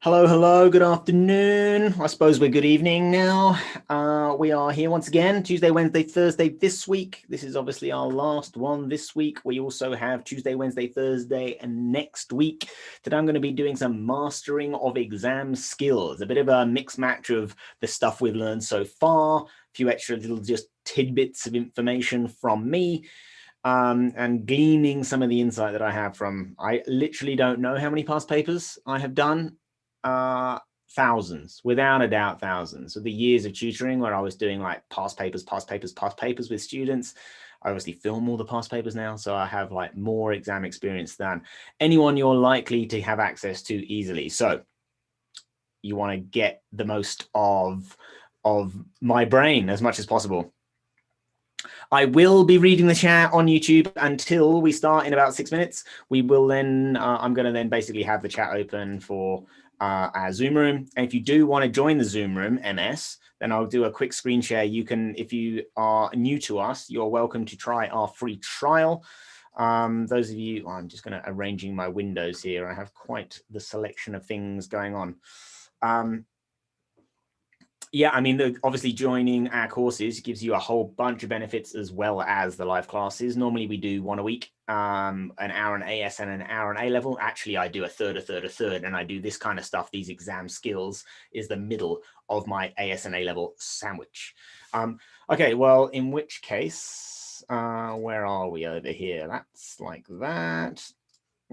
Hello, hello, good afternoon. I suppose we're good evening now. We are here once again, Tuesday, Wednesday, Thursday this week. This is obviously our last one this week. We also have Tuesday, Wednesday, Thursday, and next week. Today I'm going to be doing some mastering of exam skills, a bit of a mix match of the stuff we've learned so far, a few extra little just tidbits of information from me. And gleaning some of the insight that I have from, I literally don't know how many past papers I have done. Thousands, without a doubt, thousands. So the years of tutoring where I was doing like past papers with students. I obviously film all the past papers now, so I have like more exam experience than anyone you're likely to have access to easily. So you want to get the most of my brain as much as possible. I will be reading the chat on YouTube until we start in about 6 minutes. We will then, I'm going to then basically have the chat open for our Zoom room. And if you do want to join the Zoom room, MS, then I'll do a quick screen share. You can, if you are new to us, you're welcome to try our free trial. Those of you, I'm just going to arranging my windows here. I have quite the selection of things going on. Yeah, I mean, obviously joining our courses gives you a whole bunch of benefits as well as the live classes. Normally we do one a week, an hour in AS and an hour in A level. Actually, I do a third, and I do this kind of stuff. These exam skills is the middle of my AS and A level sandwich. Okay, well, in which case, where are we over here? That's like that.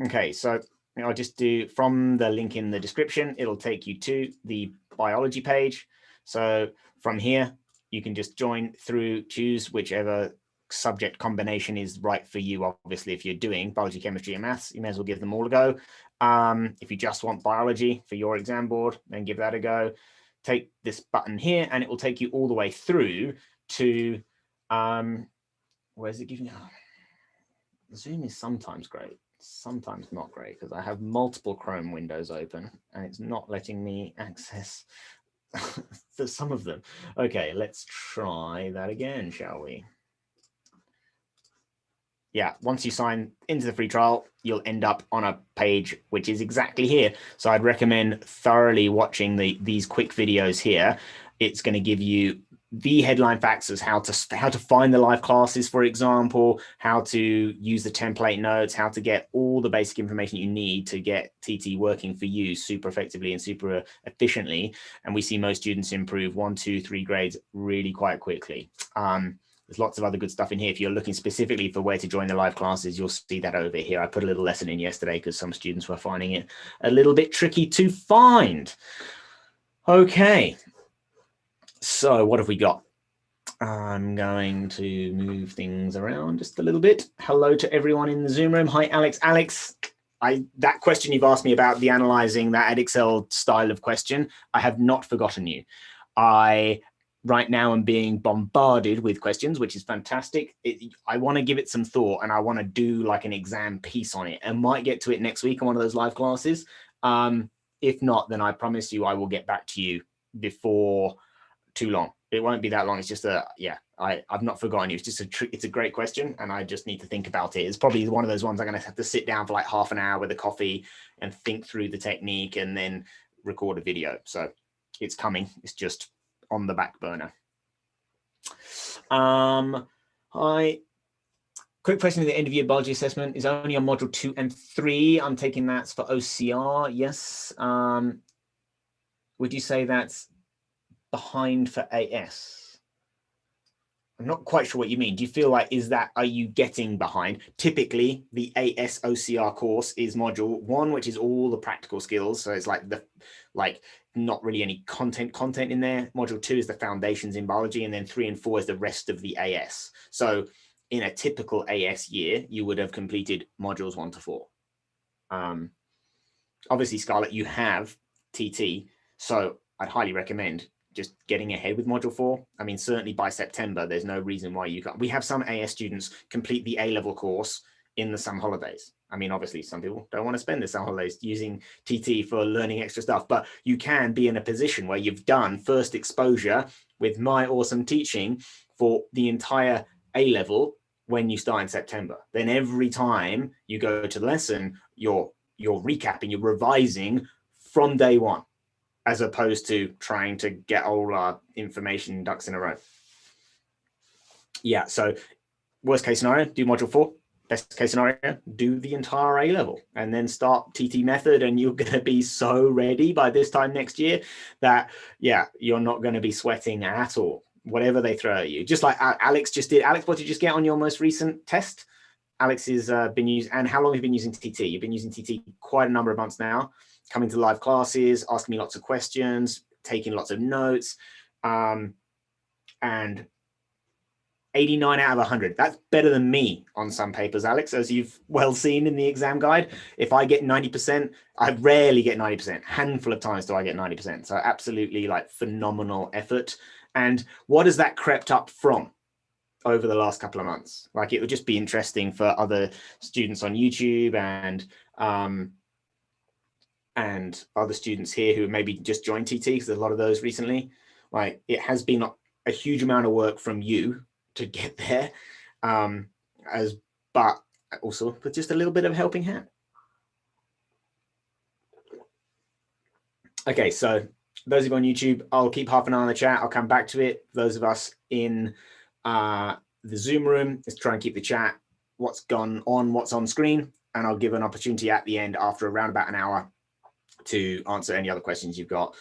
Okay, so I'll just do from the link in the description, it'll take you to the biology page. So from here, you can just join through, choose whichever subject combination is right for you. Obviously, if you're doing biology, chemistry, and maths, you may as well give them all a go. If you just want biology for your exam board, then give that a go. Take this button here, and it will take you all the way through to, where's it giving you? Zoom is sometimes great, sometimes not great, because I have multiple Chrome windows open, and it's not letting me access some of them. Okay, let's try that again, shall we? Yeah, once you sign into the free trial, you'll end up on a page which is exactly here. So I'd recommend thoroughly watching these quick videos here. It's going to give you the headline facts as how to find the live classes, for example, how to use the template notes, how to get all the basic information you need to get TT working for you super effectively and super efficiently. And we see most students improve 1, 2, 3 grades really quite quickly. There's lots of other good stuff in here. If you're looking specifically for where to join the live classes, you'll see that over here. I put a little lesson in yesterday because some students were finding it a little bit tricky to find. Okay. So what have we got? I'm going to move things around just a little bit. Hello to everyone in the Zoom room. Hi, Alex. Alex, that question you've asked me about, the analyzing that Excel style of question, I have not forgotten you. Right now I'm being bombarded with questions, which is fantastic. I want to give it some thought, and I want to do like an exam piece on it. I might get to it next week on one of those live classes. If not, then I promise you I will get back to you before too long. It won't be that long. It's just I've not forgotten you. It's just it's a great question, and I just need to think about it. It's probably one of those ones I'm going to have to sit down for like half an hour with a coffee and think through the technique and then record a video. So it's coming. It's just on the back burner. Quick question at the end of year biology assessment is only on module 2 and 3. I'm taking that for OCR. Yes. Would you say that's behind for AS? I'm not quite sure what you mean. Do you feel like, are you getting behind? Typically, the AS OCR course is module 1, which is all the practical skills. So it's like not really any content in there. Module 2 is the foundations in biology, and then 3 and 4 is the rest of the AS. So in a typical AS year, you would have completed modules 1 to 4. Obviously, Scarlett, you have TT, so I'd highly recommend just getting ahead with module 4. I mean, certainly by September, there's no reason why you can't. We have some AS students complete the A-level course in the summer holidays. I mean, obviously, some people don't want to spend the summer holidays using TT for learning extra stuff, but you can be in a position where you've done first exposure with my awesome teaching for the entire A-level when you start in September. Then every time you go to the lesson, you're recapping, you're revising from day one, as opposed to trying to get all our information ducks in a row. Yeah, so worst case scenario, do module 4. Best case scenario, do the entire A level and then start TT method, and you're going to be so ready by this time next year that, yeah, you're not going to be sweating at all, whatever they throw at you. Just like Alex just did. Alex, what did you just get on your most recent test? Alex has been using, and how long have you been using TT? You've been using TT quite a number of months now, coming to live classes, asking me lots of questions, taking lots of notes, and 89 out of 100. That's better than me on some papers, Alex, as you've well seen in the exam guide. If I get 90%, I rarely get 90%. Handful of times do I get 90%. So absolutely like phenomenal effort. And what has that crept up from over the last couple of months? Like, it would just be interesting for other students on YouTube and other students here who maybe just joined TT, because there's a lot of those recently. Like, it has been a huge amount of work from you to get there, but also with just a little bit of a helping hand. Okay, so those of you on YouTube, I'll keep half an eye on the chat. I'll come back to it. Those of us in the Zoom room, let's try and keep the chat, what's gone on, what's on screen, and I'll give an opportunity at the end after around about an hour to answer any other questions you've got.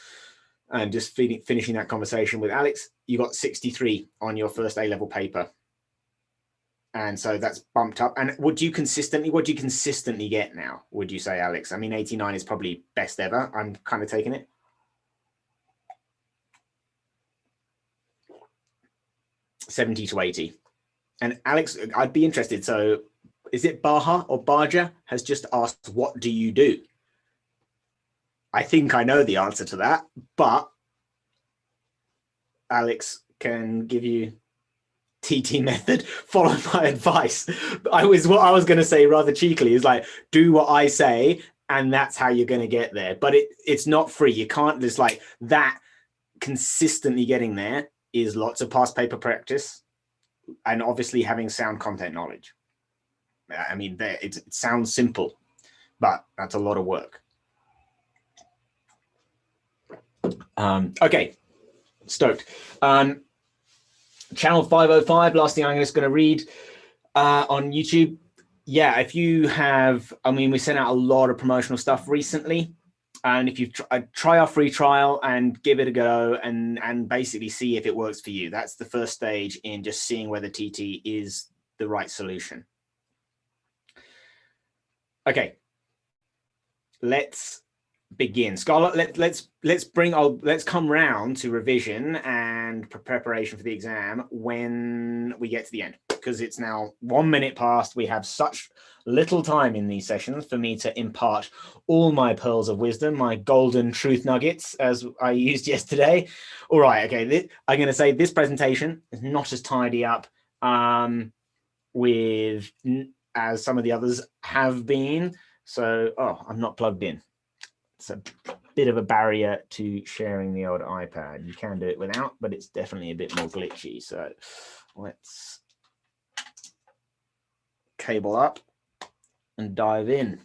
And just finishing that conversation with Alex, you got 63 on your first A-level paper. And so that's bumped up. And what do you consistently get now, would you say, Alex? I mean, 89 is probably best ever. I'm kind of taking it. $70 to $80. And Alex, I'd be interested. So is it Baha or Baja has just asked, what do you do? I think I know the answer to that, but Alex can give you TT method, follow my advice. What I was going to say rather cheekily is like, do what I say, and that's how you're going to get there. But it's not free. You can't just like that. Consistently getting there is lots of past paper practice and obviously having sound content knowledge. I mean, it sounds simple, but that's a lot of work. Okay, stoked. Channel 505, last thing I'm just going to read on YouTube. Yeah, if you have, I mean, we sent out a lot of promotional stuff recently. And if you try our free trial and give it a go and basically see if it works for you. That's the first stage in just seeing whether TT is the right solution. Okay, let's begin. Scarlett, let's come round to revision and preparation for the exam when we get to the end, because it's now 1 minute past. We have such little time in these sessions for me to impart all my pearls of wisdom, my golden truth nuggets, as I used yesterday. All right, okay, I'm going to say this presentation is not as tidy up with as some of the others have been. So, I'm not plugged in. It's a bit of a barrier to sharing the old iPad. You can do it without, but it's definitely a bit more glitchy. So let's cable up and dive in.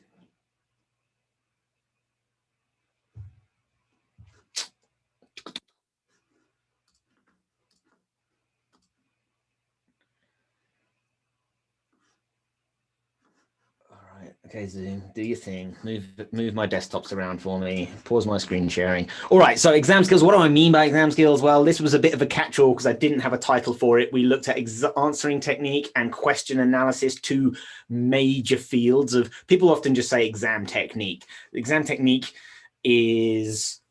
Okay, Zoom, do your thing. Move my desktops around for me. Pause my screen sharing. All right, so exam skills. What do I mean by exam skills? Well, this was a bit of a catch-all because I didn't have a title for it. We looked at answering technique and question analysis, two major fields of, people often just say exam technique. Exam technique is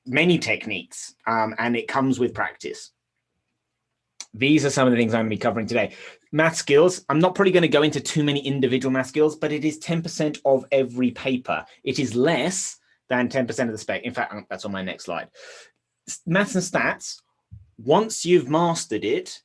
many techniques, and it comes with practice. These are some of the things I'm going to be covering today. Math skills. I'm not probably going to go into too many individual math skills, but it is 10% of every paper. It is less than 10% of the spec. In fact, that's on my next slide. Maths and stats, once you've mastered it,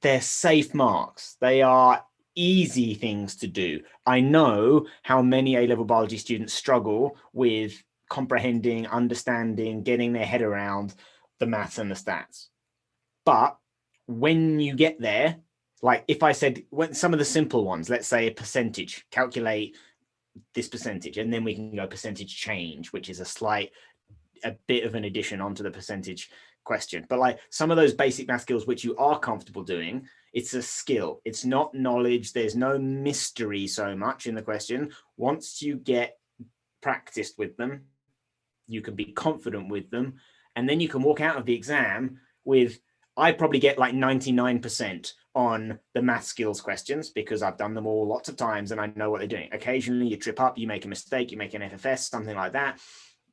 they're safe marks. They are easy things to do. I know how many A-level biology students struggle with comprehending, understanding, getting their head around the maths and the stats. But when you get there, like if I said, when some of the simple ones, let's say a percentage, calculate this percentage, and then we can go percentage change, which is a bit of an addition onto the percentage question. But like some of those basic math skills which you are comfortable doing, it's a skill, it's not knowledge. There's no mystery so much in the question. Once you get practiced with them, you can be confident with them, and then you can walk out of the exam with, I probably get like 99% on the math skills questions because I've done them all lots of times and I know what they're doing. Occasionally you trip up, you make a mistake, you make an FFS, something like that.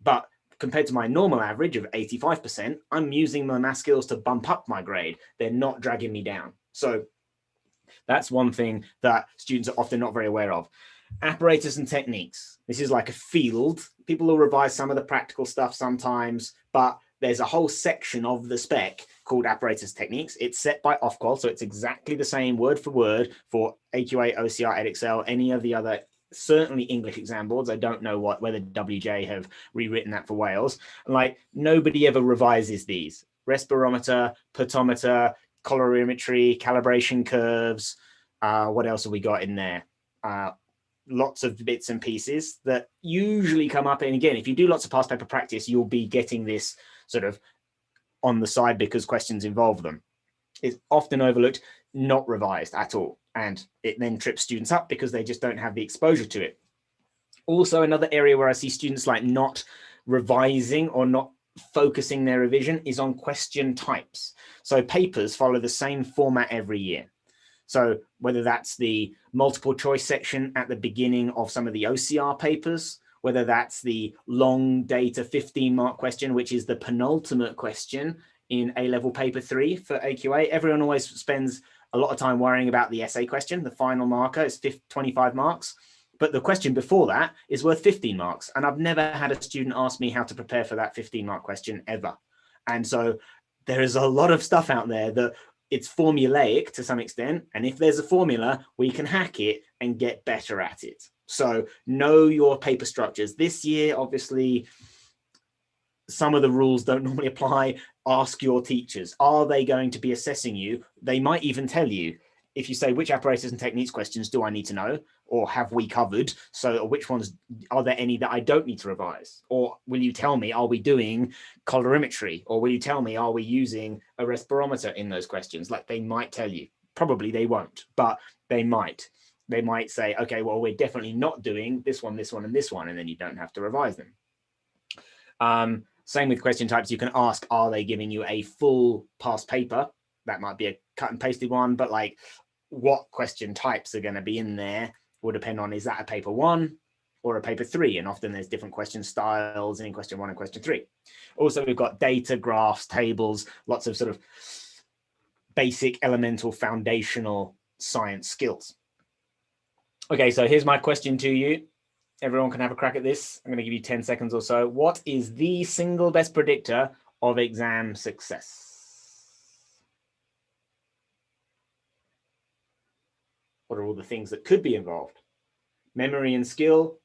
But compared to my normal average of 85%, I'm using my math skills to bump up my grade. They're not dragging me down. So that's one thing that students are often not very aware of. Apparatus and techniques. This is like a field. People will revise some of the practical stuff sometimes, but there's a whole section of the spec called apparatus techniques. It's set by Ofqual, so it's exactly the same word for word for AQA, OCR, EdXL, any of the other, certainly English exam boards. I don't know whether WJ have rewritten that for Wales. Like nobody ever revises these. Respirometer, potometer, colorimetry, calibration curves. What else have we got in there? Lots of bits and pieces that usually come up. And again, if you do lots of past paper practice, you'll be getting this sort of on the side because questions involve them. It's often overlooked, not revised at all. And it then trips students up because they just don't have the exposure to it. Also, another area where I see students like not revising or not focusing their revision is on question types. So papers follow the same format every year. So whether that's the multiple choice section at the beginning of some of the OCR papers, whether that's the long data 15-mark question, which is the penultimate question in A-level paper 3 for AQA. Everyone always spends a lot of time worrying about the essay question. The final marker is 25 marks, but the question before that is worth 15 marks. And I've never had a student ask me how to prepare for that 15-mark question ever. And so there is a lot of stuff out there that it's formulaic to some extent. And if there's a formula, we can hack it and get better at it. So know your paper structures. This year, obviously, some of the rules don't normally apply. Ask your teachers. Are they going to be assessing you? They might even tell you. If you say, which apparatus and techniques questions do I need to know? Or have we covered? So which ones, are there any that I don't need to revise? Or will you tell me, are we doing colorimetry? Or will you tell me, are we using a respirometer in those questions? Like they might tell you. Probably they won't, but they might. They might say, okay, well, we're definitely not doing this one, and this one, and then you don't have to revise them. Same with question types. You can ask, are they giving you a full past paper? That might be a cut and pasted one, but like what question types are going to be in there will depend on, is that a paper 1 or a paper 3? And often there's different question styles in question 1 and question 3. Also, we've got data, graphs, tables, lots of sort of basic, elemental, foundational science skills. Okay, so here's my question to you. Everyone can have a crack at this. I'm going to give you 10 seconds or so. What is the single best predictor of exam success? What are all the things that could be involved? Memory and skill,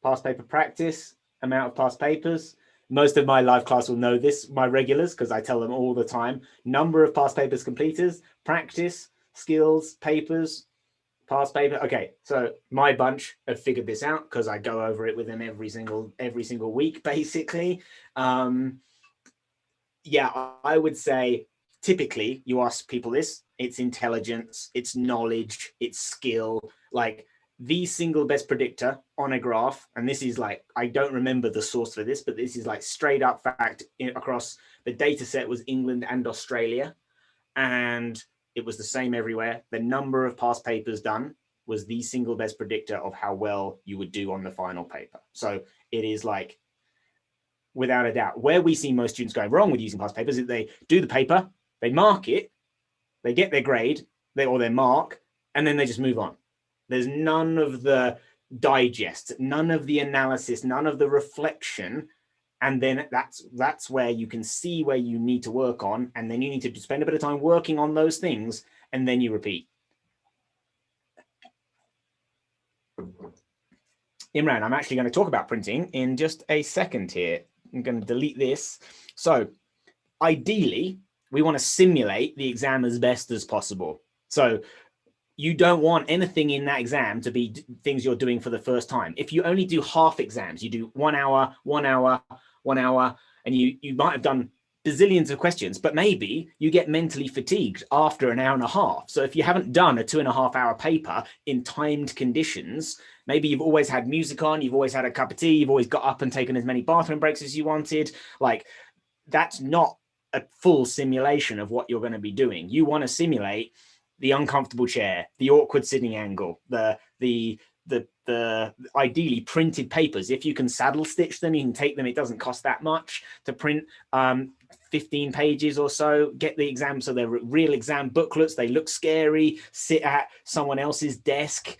past paper practice, amount of past papers. Most of my live class will know this, my regulars, because I tell them all the time. Number of past papers completed, practice, skills, papers, past paper. Okay, so my bunch have figured this out because I go over it with them every single week, basically. Yeah, I would say typically you ask people this, it's intelligence, it's knowledge, it's skill, like the single best predictor on a graph. And this is like, I don't remember the source for this, but this is like straight up fact across the data set was England and Australia. And it was the same everywhere. The number of past papers done was the single best predictor of how well you would do on the final paper. So it is like, without a doubt, where we see most students going wrong with using past papers is they do the paper, they mark it, they get their grade or their mark, and then they just move on. There's none of the digest, none of the analysis, none of the reflection. And then that's where you can see where you need to work on. And then you need to spend a bit of time working on those things, and then you repeat. Imran, I'm actually going to talk about printing in just a second here. I'm going to delete this. So ideally, we want to simulate the exam as best as possible. So you don't want anything in that exam to be things you're doing for the first time. If you only do half exams, you do 1 hour, 1 hour, 1 hour, and you might have done bazillions of questions, but maybe you get mentally fatigued after an hour and a half. So if you haven't done a 2.5 hour paper in timed conditions, maybe you've always had music on, you've always had a cup of tea, you've always got up and taken as many bathroom breaks as you wanted. Like, that's not a full simulation of what you're going to be doing. You want to simulate the uncomfortable chair, the awkward sitting angle, the ideally printed papers. If you can saddle stitch them, you can take them. It doesn't cost that much to print 15 pages or so. Get the exam, so they're real exam booklets. They look scary. Sit at someone else's desk.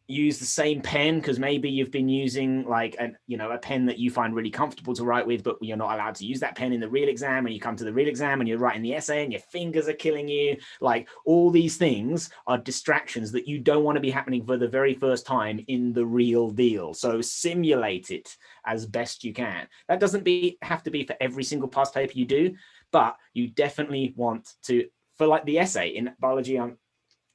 Use the same pen, because maybe you've been using like a pen that you find really comfortable to write with, but you're not allowed to use that pen in the real exam, and you come to the real exam and you're writing the essay and your fingers are killing you. Like, all these things are distractions that you don't want to be happening for the very first time in the real deal. So simulate it as best you can. That doesn't have to be for every single past paper you do, but you definitely want to, for like the essay in biology,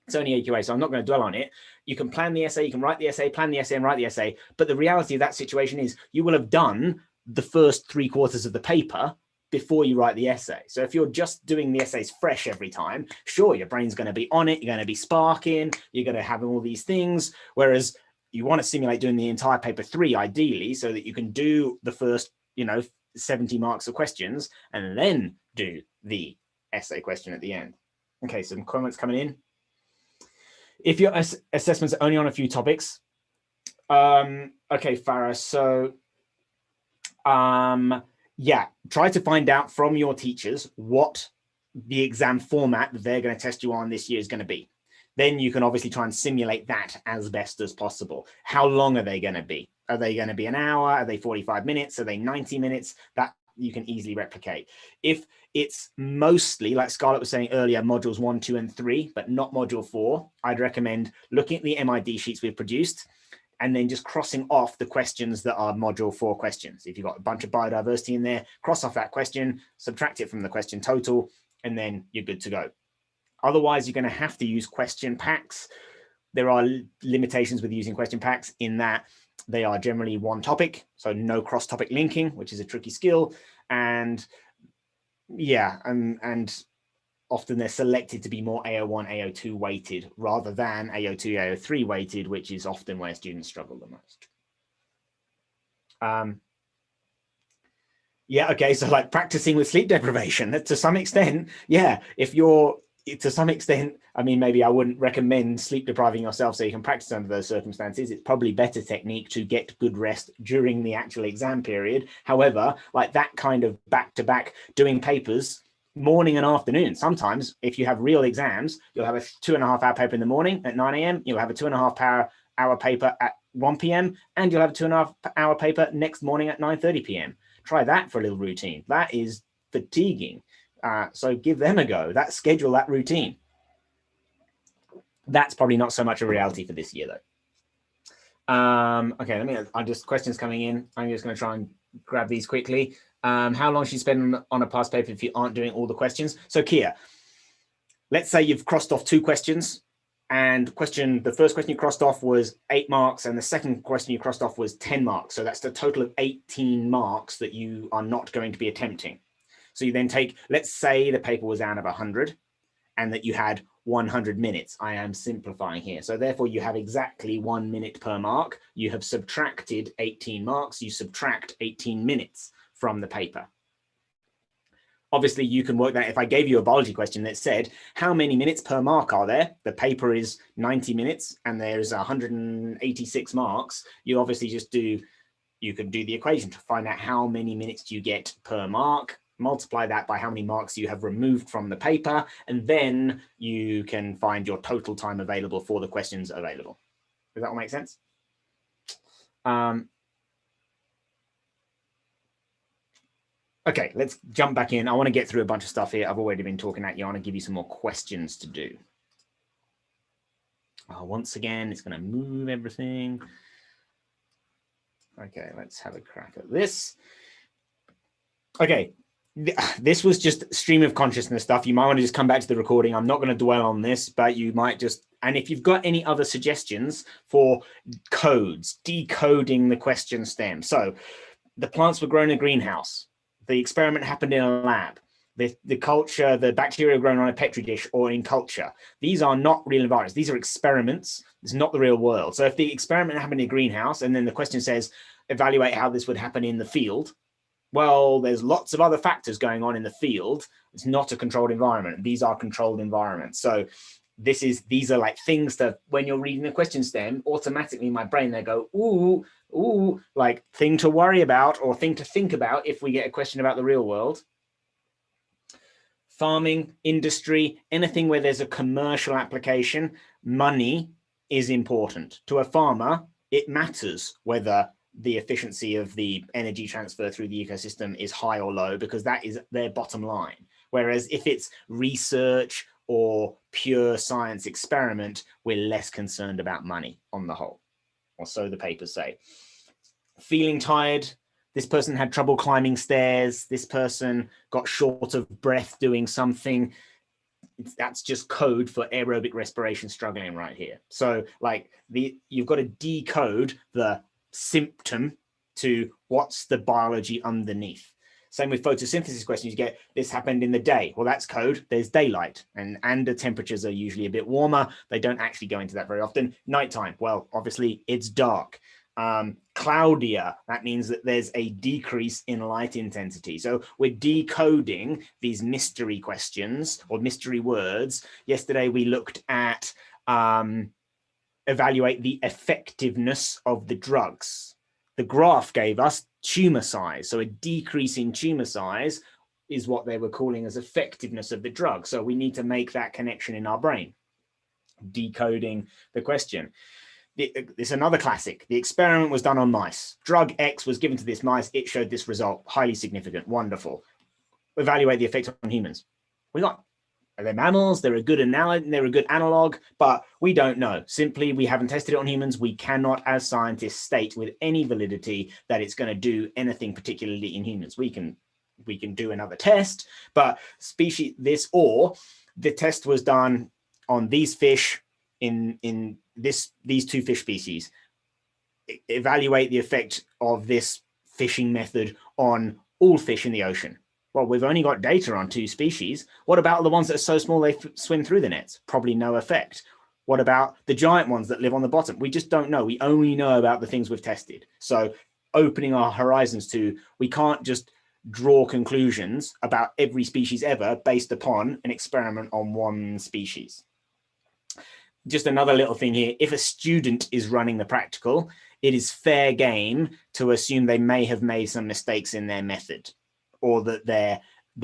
it's only AQA, so I'm not going to dwell on it. You can plan the essay, you can write the essay, plan the essay, and write the essay. But the reality of that situation is you will have done the first 3/4 of the paper before you write the essay. So if you're just doing the essays fresh every time, sure, your brain's going to be on it, you're going to be sparking, you're going to have all these things. Whereas you want to simulate doing the entire paper 3, ideally, so that you can do the first, 70 marks of questions and then do the essay question at the end. Okay, some comments coming in. If your assessments are only on a few topics, okay, Farah, so yeah, try to find out from your teachers what the exam format that they're going to test you on this year is going to be. Then you can obviously try and simulate that as best as possible. How long are they going to be? Are they going to be an hour? Are they 45 minutes? Are they 90 minutes? That you can easily replicate. If it's mostly, like Scarlett was saying earlier, modules 1, 2, and 3, but not module 4, I'd recommend looking at the MID sheets we've produced and then just crossing off the questions that are module 4 questions. If you've got a bunch of biodiversity in there, cross off that question, subtract it from the question total, and then you're good to go. Otherwise, you're going to have to use question packs. There are limitations with using question packs in that they are generally one topic, so no cross-topic linking, which is a tricky skill. And yeah, and often they're selected to be more AO1, AO2 weighted rather than AO2, AO3 weighted, which is often where students struggle the most. Yeah, okay, so like practicing with sleep deprivation, to some extent, yeah, if you're, to some extent, I mean, maybe I wouldn't recommend sleep depriving yourself so you can practice under those circumstances. It's probably better technique to get good rest during the actual exam period. However, like that kind of back-to-back doing papers morning and afternoon. Sometimes if you have real exams, you'll have a 2.5 hour paper in the morning at 9 a.m. You'll have a 2.5 hour paper at 1 p.m. and you'll have a 2.5 hour paper next morning at 9:30 p.m. Try that for a little routine. That is fatiguing. So give them a go. Schedule that routine. That's probably not so much a reality for this year, though. Okay, I'm just questions coming in. I'm just going to try and grab these quickly. How long should you spend on a past paper if you aren't doing all the questions? So Kia, let's say you've crossed off 2 questions, and the first question you crossed off was 8 marks, and the second question you crossed off was 10 marks. So that's the total of 18 marks that you are not going to be attempting. So you then take, let's say the paper was out of 100 and that you had 100 minutes. I am simplifying here. So therefore you have exactly 1 minute per mark. You have subtracted 18 marks. You subtract 18 minutes from the paper. Obviously, you can work that. If I gave you a biology question that said, how many minutes per mark are there? The paper is 90 minutes and there's 186 marks. You obviously you could do the equation to find out how many minutes you get per mark, multiply that by how many marks you have removed from the paper, and then you can find your total time available for the questions available. Does that all make sense? Okay, let's jump back in. I want to get through a bunch of stuff here. I've already been talking at you. I want to give you some more questions to do. Once again, it's going to move everything. Okay, let's have a crack at this. Okay, This was just stream of consciousness stuff. You might want to just come back to the recording. I'm not going to dwell on this, but you might just, and if you've got any other suggestions for codes, decoding the question stem. So the plants were grown in a greenhouse. The experiment happened in a lab. The culture, the bacteria grown on a petri dish or in culture. These are not real environments. These are experiments. It's not the real world. So if the experiment happened in a greenhouse and then the question says, evaluate how this would happen in the field, well, there's lots of other factors going on in the field. It's not a controlled environment. These are controlled environments. So these are like things that when you're reading the question stem, automatically in my brain, they go, ooh, like thing to worry about or thing to think about if we get a question about the real world. Farming, industry, anything where there's a commercial application, money is important. To a farmer, it matters whether the efficiency of the energy transfer through the ecosystem is high or low, because that is their bottom line. Whereas if it's research or pure science experiment, we're less concerned about money on the whole, or so the papers say. Feeling tired. This person had trouble climbing stairs. This person got short of breath doing something. That's just code for aerobic respiration struggling right here. So like you've got to decode the symptom to what's the biology underneath. Same with photosynthesis questions. You get, this happened in the day. Well, that's code. There's daylight, and the temperatures are usually a bit warmer. They don't actually go into that very often. Nighttime. Well, obviously it's dark. Cloudier, that means that there's a decrease in light intensity. So we're decoding these mystery questions or mystery words. Yesterday we looked at evaluate the effectiveness of the drugs. The graph gave us tumor size. So a decrease in tumor size is what they were calling as effectiveness of the drug. So we need to make that connection in our brain, decoding the question. It's another classic. The experiment was done on mice. Drug X was given to this mice. It showed this result. Highly significant. Wonderful. Evaluate the effect on humans. They're mammals. They're a good analog, but we don't know. Simply, we haven't tested it on humans. We cannot, as scientists, state with any validity that it's going to do anything particularly in humans. We can do another test, but or the test was done on these fish in these two fish species. Evaluate the effect of this fishing method on all fish in the ocean. Well, we've only got data on 2 species. What about the ones that are so small they swim through the nets? Probably no effect. What about the giant ones that live on the bottom? We just don't know. We only know about the things we've tested. So opening our horizons to, we can't just draw conclusions about every species ever based upon an experiment on one species. Just another little thing here. If a student is running the practical, it is fair game to assume they may have made some mistakes in their method, or that their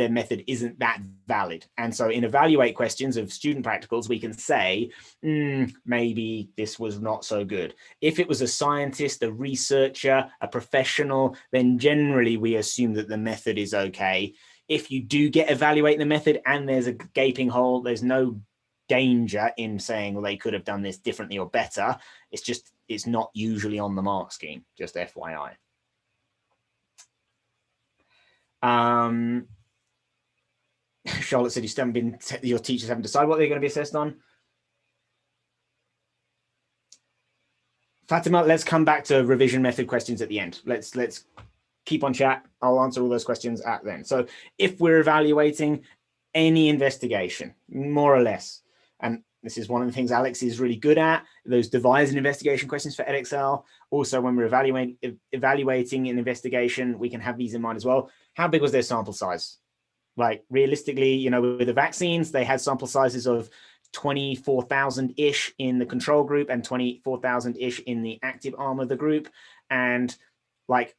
method isn't that valid. And so in evaluate questions of student practicals, we can say, maybe this was not so good. If it was a scientist, a researcher, a professional, then generally we assume that the method is okay. If you do get evaluate the method and there's a gaping hole, there's no danger in saying, well, they could have done this differently or better. It's not usually on the mark scheme, just FYI. Charlotte said your teachers haven't decided what they're going to be assessed on. Fatima, let's come back to revision method questions at the end. Let's keep on chat. I'll answer all those questions at then. So if we're evaluating any investigation, more or less, and this is one of the things Alex is really good at, those devise and investigation questions for Edexcel. Also, when we're evaluating an investigation, we can have these in mind as well. How big was their sample size? Like realistically, with the vaccines, they had sample sizes of 24,000-ish in the control group and 24,000-ish in the active arm of the group. And like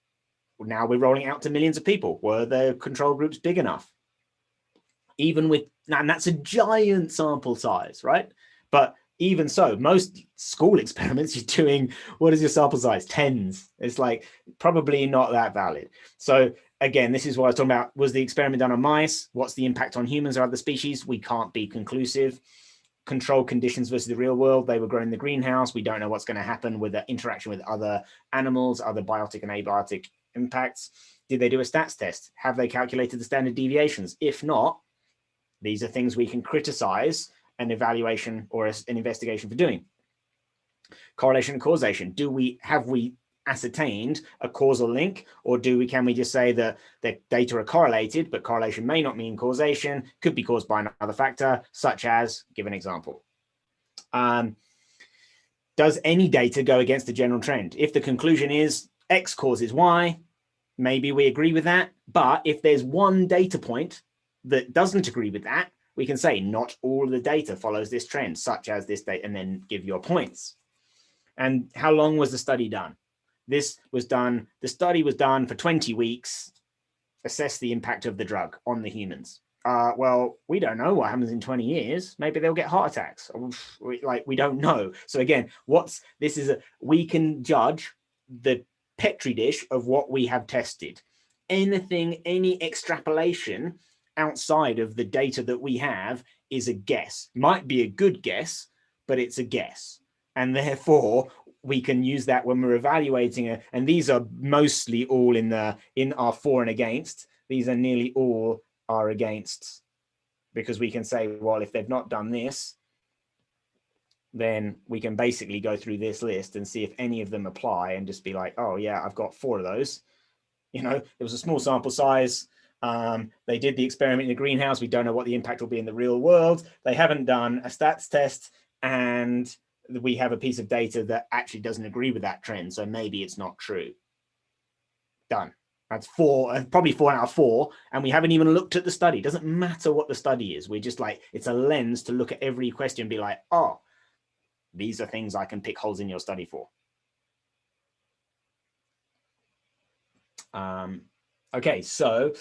now we're rolling out to millions of people. Were the control groups big enough? Even with, and that's a giant sample size, right? But even so, most school experiments, you're doing, what is your sample size? Tens. It's like probably not that valid. So again, this is what I was talking about. Was the experiment done on mice? What's the impact on humans or other species? We can't be conclusive. Control conditions versus the real world. They were grown in the greenhouse. We don't know what's going to happen with the interaction with other animals, other biotic and abiotic impacts. Did they do a stats test? Have they calculated the standard deviations? If not, these are things we can criticize an evaluation or an investigation for doing. Correlation and causation. Have we ascertained a causal link, or can we just say that the data are correlated, but correlation may not mean causation, could be caused by another factor, such as, give an example. Does any data go against the general trend? If the conclusion is X causes Y, maybe we agree with that. But if there's one data point that doesn't agree with that, we can say not all of the data follows this trend, such as this data, and then give your points. And how long was the study done? The study was done for 20 weeks, assess the impact of the drug on the humans. Well, we don't know what happens in 20 years. Maybe they'll get heart attacks. We don't know. So again, we can judge the Petri dish of what we have tested. Any extrapolation outside of the data that we have is a guess. Might be a good guess, but it's a guess. And therefore, we can use that when we're evaluating it. And these are mostly all in our for and against. These are nearly all are against, because we can say, well, if they've not done this, then we can basically go through this list and see if any of them apply and just be like, oh yeah, I've got 4 of those. It was a small sample size. They did the experiment in the greenhouse. We don't know what the impact will be in the real world. They haven't done a stats test, and we have a piece of data that actually doesn't agree with that trend. So maybe it's not true. Done. That's 4, probably 4 out of 4. And we haven't even looked at the study. It doesn't matter what the study is. We're just like, it's a lens to look at every question and be like, oh, these are things I can pick holes in your study for. Okay, so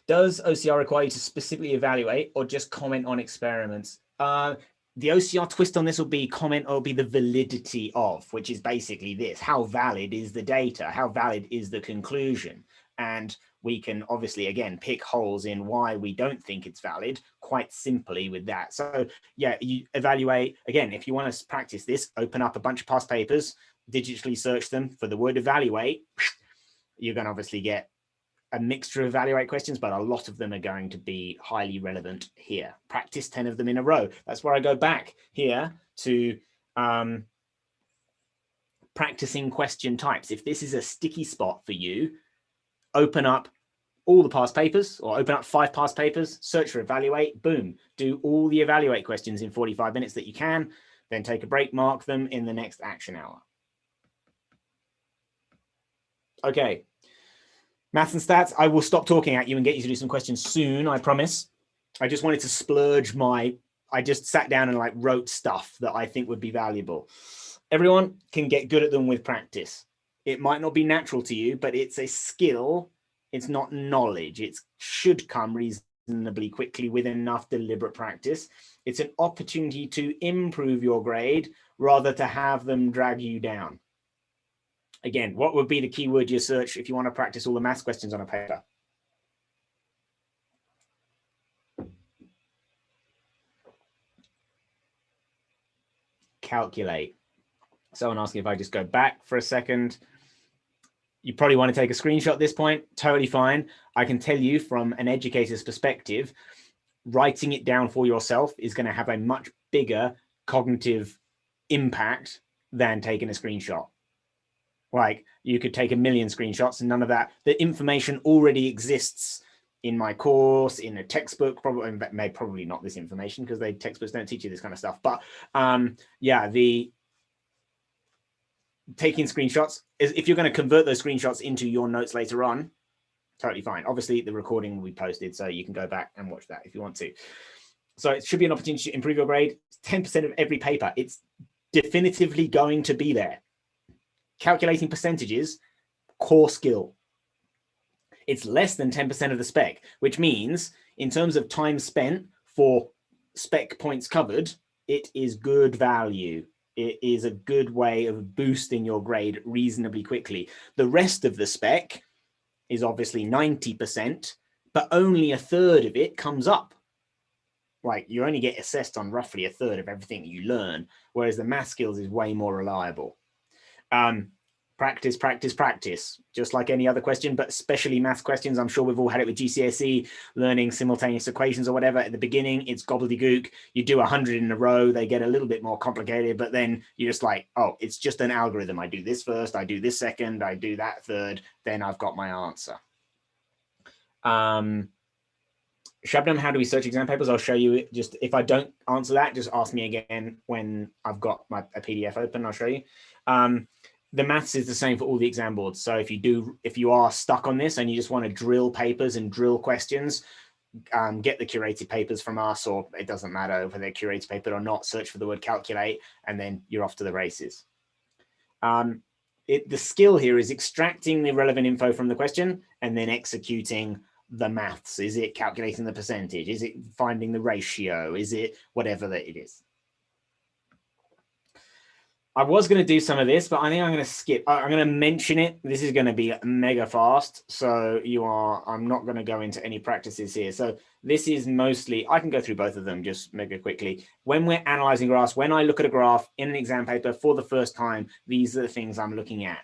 does OCR require you to specifically evaluate or just comment on experiments? The OCR twist on this will be the validity of, which is basically this: how valid is the data? How valid is the conclusion? And we can obviously, again, pick holes in why we don't think it's valid quite simply with that. So yeah, you evaluate, again, if you want to practice this, open up a bunch of past papers, digitally search them for the word evaluate. You're going to obviously get a mixture of evaluate questions, but a lot of them are going to be highly relevant here. Practice 10 of them in a row. That's where I go back here to practicing question types. If this is a sticky spot for you, open up all the past papers, or open up 5 past papers, search for evaluate, boom, do all the evaluate questions in 45 minutes that you can, then take a break, mark them in the next action hour. Okay. Maths and stats, I will stop talking at you and get you to do some questions soon, I promise. I just wanted to splurge I just sat down and wrote stuff that I think would be valuable. Everyone can get good at them with practice. It might not be natural to you, but it's a skill. It's not knowledge. It should come reasonably quickly with enough deliberate practice. It's an opportunity to improve your grade rather to have them drag you down. Again, what would be the keyword you search if you want to practice all the maths questions on a paper? Calculate. Someone asking if I just go back for a second. You probably want to take a screenshot at this point. Totally fine. I can tell you from an educator's perspective, writing it down for yourself is going to have a much bigger cognitive impact than taking a screenshot. You could take 1 million screenshots and none of that. The information already exists in my course, in a textbook, probably not this information because textbooks don't teach you this kind of stuff. But yeah, taking screenshots, if you're going to convert those screenshots into your notes later on, totally fine. Obviously, the recording will be posted, so you can go back and watch that if you want to. So it should be an opportunity to improve your grade. 10% of every paper. It's definitively going to be there. Calculating percentages, core skill. It's less than 10% of the spec, which means in terms of time spent for spec points covered, it is good value. It is a good way of boosting your grade reasonably quickly. The rest of the spec is obviously 90%, but only 1/3 of it comes up. You only get assessed on roughly 1/3 of everything you learn, whereas the math skills is way more reliable. Practice, practice, practice, just like any other question, but especially math questions. I'm sure we've all had it with GCSE, learning simultaneous equations or whatever. At the beginning, it's gobbledygook. You do 100 in a row, they get a little bit more complicated, but then you're just like, oh, it's just an algorithm. I do this first, I do this second, I do that third, then I've got my answer. Shabnam, how do we search exam papers? I'll show you it. Just if I don't answer that, just ask me again when I've got a PDF open. I'll show you. The maths is the same for all the exam boards. So if you are stuck on this and you just want to drill papers and drill questions, get the curated papers from us, or it doesn't matter whether they're curated paper or not, search for the word calculate, and then you're off to the races. The skill here is extracting the relevant info from the question and then executing the maths. Is it calculating the percentage? Is it finding the ratio? Is it whatever that it is? I was going to do some of this, but I think I'm going to skip. I'm going to mention it. This is going to be mega fast. So I'm not going to go into any practices here. So this is mostly, I can go through both of them just mega quickly. When we're analyzing graphs, when I look at a graph in an exam paper for the first time, these are the things I'm looking at.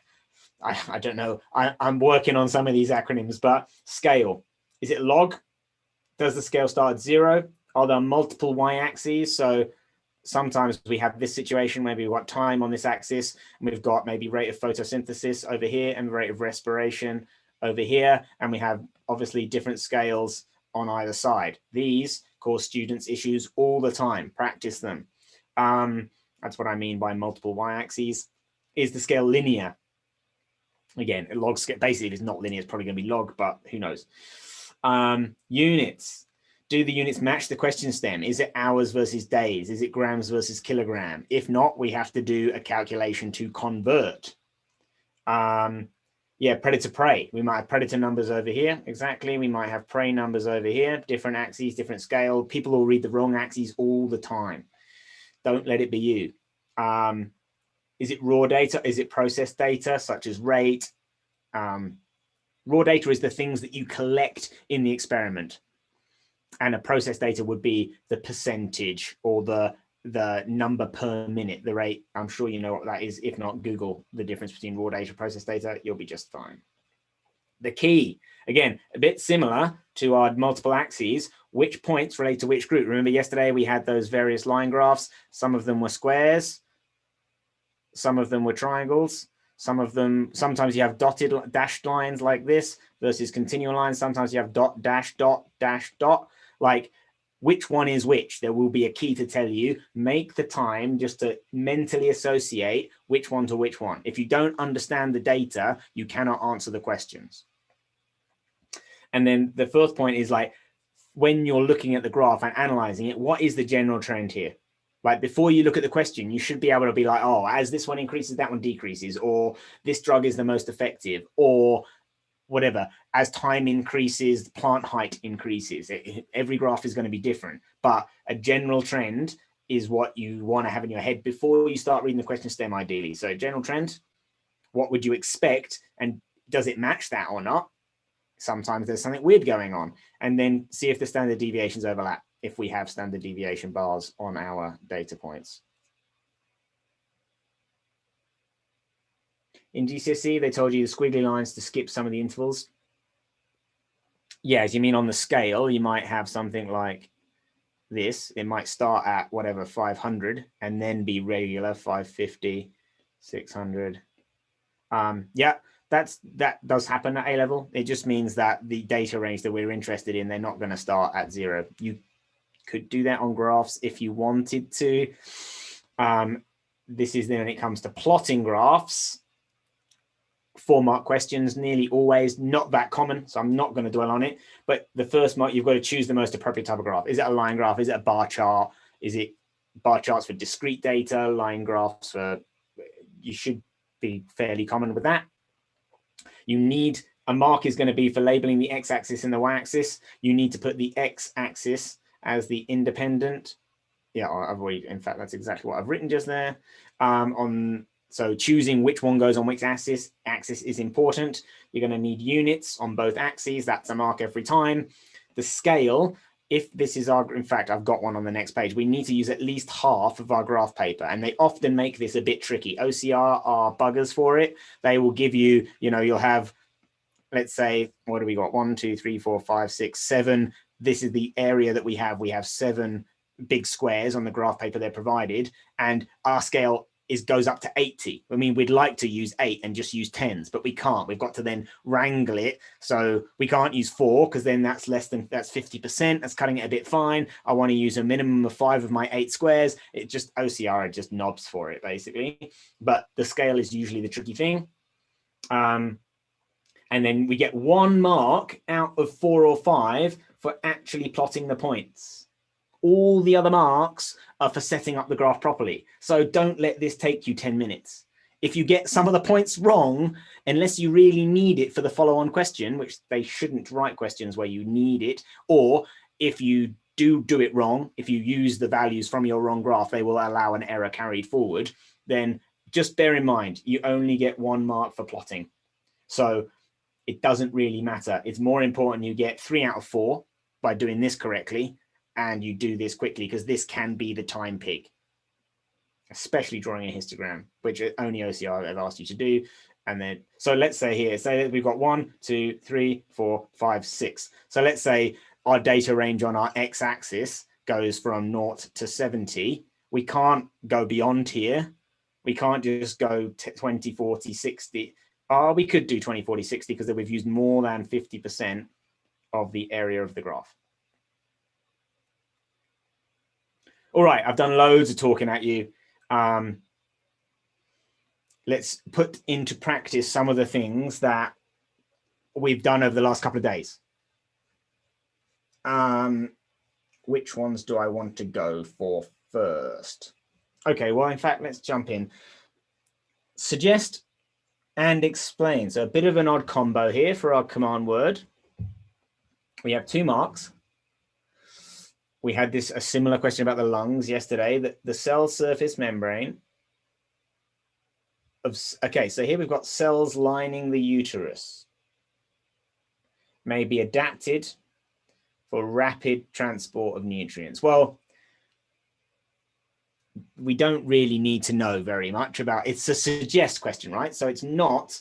I don't know. I'm working on some of these acronyms, but scale. Is it log? Does the scale start at 0? Are there multiple y-axes? So sometimes we have this situation where we've got time on this axis, and we've got maybe rate of photosynthesis over here and rate of respiration over here. And we have obviously different scales on either side. These cause students issues all the time. Practice them. That's what I mean by multiple y-axes. Is the scale linear? Again, log scale, basically, if it's not linear, it's probably going to be log, but who knows? Units. Do the units match the question stem? Is it hours versus days? Is it grams versus kilogram? If not, we have to do a calculation to convert. Yeah, predator prey. We might have predator numbers over here. Exactly. We might have prey numbers over here. Different axes, different scale. People will read the wrong axes all the time. Don't let it be you. Is it raw data? Is it processed data, such as rate? Raw data is the things that you collect in the experiment. And a process data would be the percentage or the number per minute, the rate. I'm sure you know what that is. If not, Google the difference between raw data and process data. You'll be just fine. The key, again, a bit similar to our multiple axes, which points relate to which group. Remember yesterday we had those various line graphs. Some of them were squares. Some of them were triangles. Some of them, sometimes you have dotted dashed lines like this versus continual lines. Sometimes you have dot, dash, dot, dash, dot. Like, which one is which? There will be a key to tell you. Make the time just to mentally associate which one to which one. If you don't understand the data, you cannot answer the questions. And then the fourth point is, like, when you're looking at the graph and analyzing it, what is the general trend here? Like, before you look at the question, you should be able to be like, oh, as this one increases, that one decreases, or this drug is the most effective, or whatever. As time increases, plant height increases. Every graph is going to be different, but a general trend is what you want to have in your head before you start reading the question stem, ideally. So general trend, what would you expect? And does it match that or not? Sometimes there's something weird going on. And then see if the standard deviations overlap, if we have standard deviation bars on our data points. In GCSE, they told you the squiggly lines to skip some of the intervals. Yeah, as you mean on the scale, you might have something like this. It might start at whatever, 500, and then be regular, 550, 600. Yeah, that does happen at A-level. It just means that the data range that we're interested in, they're not going to start at 0. You could do that on graphs if you wanted to. This is then when it comes to plotting graphs. 4-mark questions, nearly always not that common, so I'm not going to dwell on it. But the first mark, you've got to choose the most appropriate type of graph. Is it a line graph? Is it a bar chart? Is it bar charts for discrete data? Line graphs for, you should be fairly common with that. You need, a mark is going to be for labeling the x-axis and the y-axis. You need to put the x-axis as the independent. Yeah, in fact, that's exactly what I've written just there. So choosing which one goes on which axis is important. You're going to need units on both axes. That's a mark every time. The scale, if this is our, in fact, I've got one on the next page, we need to use at least half of our graph paper. And they often make this a bit tricky. OCR are buggers for it. They will give you, you'll have, let's say, what do we got? 1, 2, 3, 4, 5, 6, 7. This is the area that we have. We have 7 big squares on the graph paper they're provided. And our scale goes up to 80. I mean, we'd like to use 8 and just use 10s, but we can't. We've got to then wrangle it. So we can't use 4 because then that's 50%. That's cutting it a bit fine. I want to use a minimum of 5 of my 8 squares. It just, OCR just knobs for it, basically. But the scale is usually the tricky thing. And then we get 1 mark out of 4 or 5 for actually plotting the points. All the other marks are for setting up the graph properly. So don't let this take you 10 minutes. If you get some of the points wrong, unless you really need it for the follow-on question, which they shouldn't write questions where you need it, or if you do it wrong, if you use the values from your wrong graph, they will allow an error carried forward, then just bear in mind, you only get 1 mark for plotting. So it doesn't really matter. It's more important you get 3 out of 4 by doing this correctly, and you do this quickly, because this can be the time pig, especially drawing a histogram, which only OCR have asked you to do. And then, so let's say here, say that we've got 1, 2, 3, 4, 5, 6. So let's say our data range on our x-axis goes from 0 to 70. We can't go beyond here. We can't just go 20, 40, 60. We could do 20, 40, 60 because we've used more than 50% of the area of the graph. All right, I've done loads of talking at you. Let's put into practice some of the things that we've done over the last couple of days. Which ones do I want to go for first? Okay, well, in fact, let's jump in. Suggest and explain. So a bit of an odd combo here for our command word. We have 2 marks. We had a similar question about the lungs yesterday, that the cell surface membrane okay, so here we've got cells lining the uterus may be adapted for rapid transport of nutrients. Well, we don't really need to know very much about it's a suggest question, right? So it's not,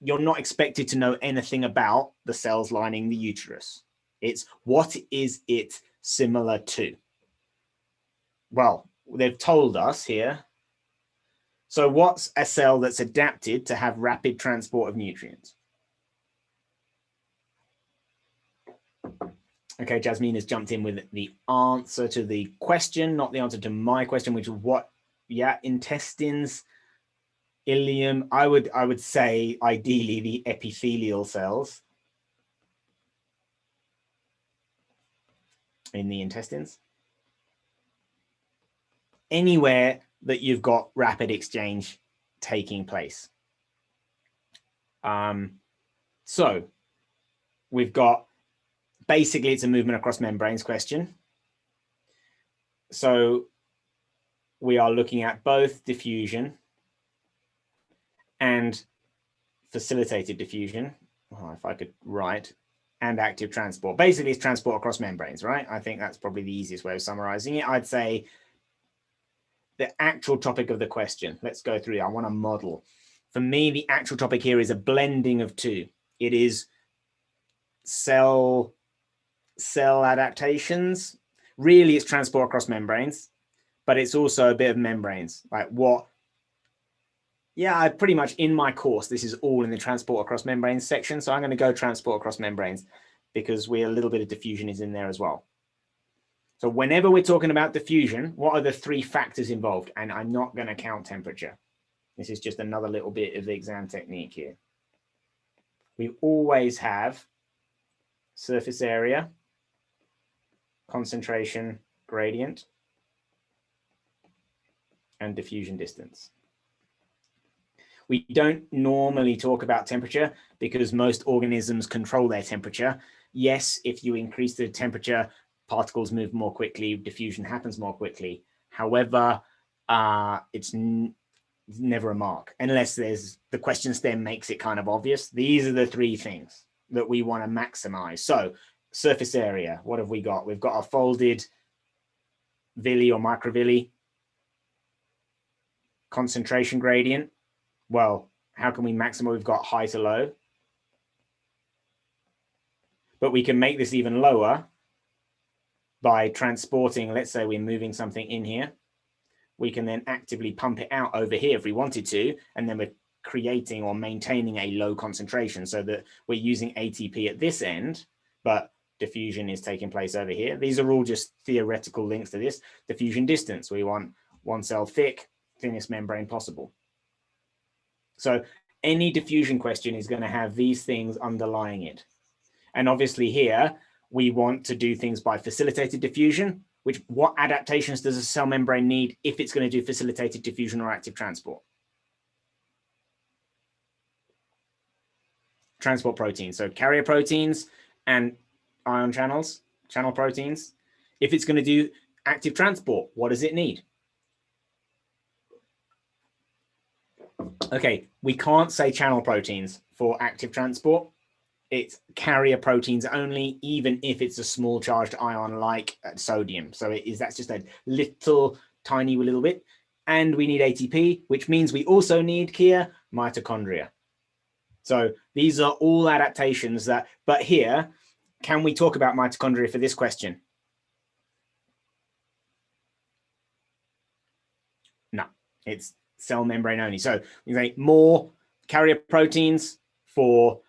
you're not expected to know anything about the cells lining the uterus. It's what is it similar to? Well, they've told us here. So what's a cell that's adapted to have rapid transport of nutrients? Okay, Jasmine has jumped in with the answer to the question, not the answer to my question, which is what? Yeah, intestines, ileum. I would say ideally the epithelial cells in the intestines. Anywhere that you've got rapid exchange taking place. So we've got, basically it's a movement across membranes question. So we are looking at both diffusion and facilitated diffusion. Oh, if I could write, and active transport. Basically it's transport across membranes, right? I think that's probably the easiest way of summarizing it. I'd say the actual topic of the question, let's go through it. I want to model. For me, the actual topic here is a blending of 2. It is cell adaptations. Really, it's transport across membranes, but it's also a bit of membranes. Like what? Yeah, I pretty much in my course, this is all in the transport across membranes section. So I'm going to go transport across membranes because a little bit of diffusion is in there as well. So whenever we're talking about diffusion, what are the 3 factors involved? And I'm not going to count temperature. This is just another little bit of the exam technique here. We always have surface area, concentration gradient, and diffusion distance. We don't normally talk about temperature because most organisms control their temperature. Yes, if you increase the temperature, particles move more quickly, diffusion happens more quickly. However, it's never a mark unless the question stem makes it kind of obvious. These are the 3 things that we want to maximize. So surface area. What have we got? We've got a folded villi or microvilli. Concentration gradient. Well, how can we maximize? We've got high to low. But we can make this even lower by transporting, let's say we're moving something in here. We can then actively pump it out over here if we wanted to, and then we're creating or maintaining a low concentration so that we're using ATP at this end, but diffusion is taking place over here. These are all just theoretical links to this. Diffusion distance, we want one cell thick, thinnest membrane possible. So any diffusion question is going to have these things underlying it. And obviously here, we want to do things by facilitated diffusion, which what adaptations does a cell membrane need if it's going to do facilitated diffusion or active transport? Transport proteins, so carrier proteins and ion channels, channel proteins. If it's going to do active transport, what does it need? Okay, we can't say channel proteins for active transport. It's carrier proteins only, even if it's a small charged ion like sodium. So that's just a little tiny little bit. And we need ATP, which means we also need, Kia, mitochondria. So these are all adaptations that, but here, can we talk about mitochondria for this question? No, it's cell membrane only. So we say more carrier proteins for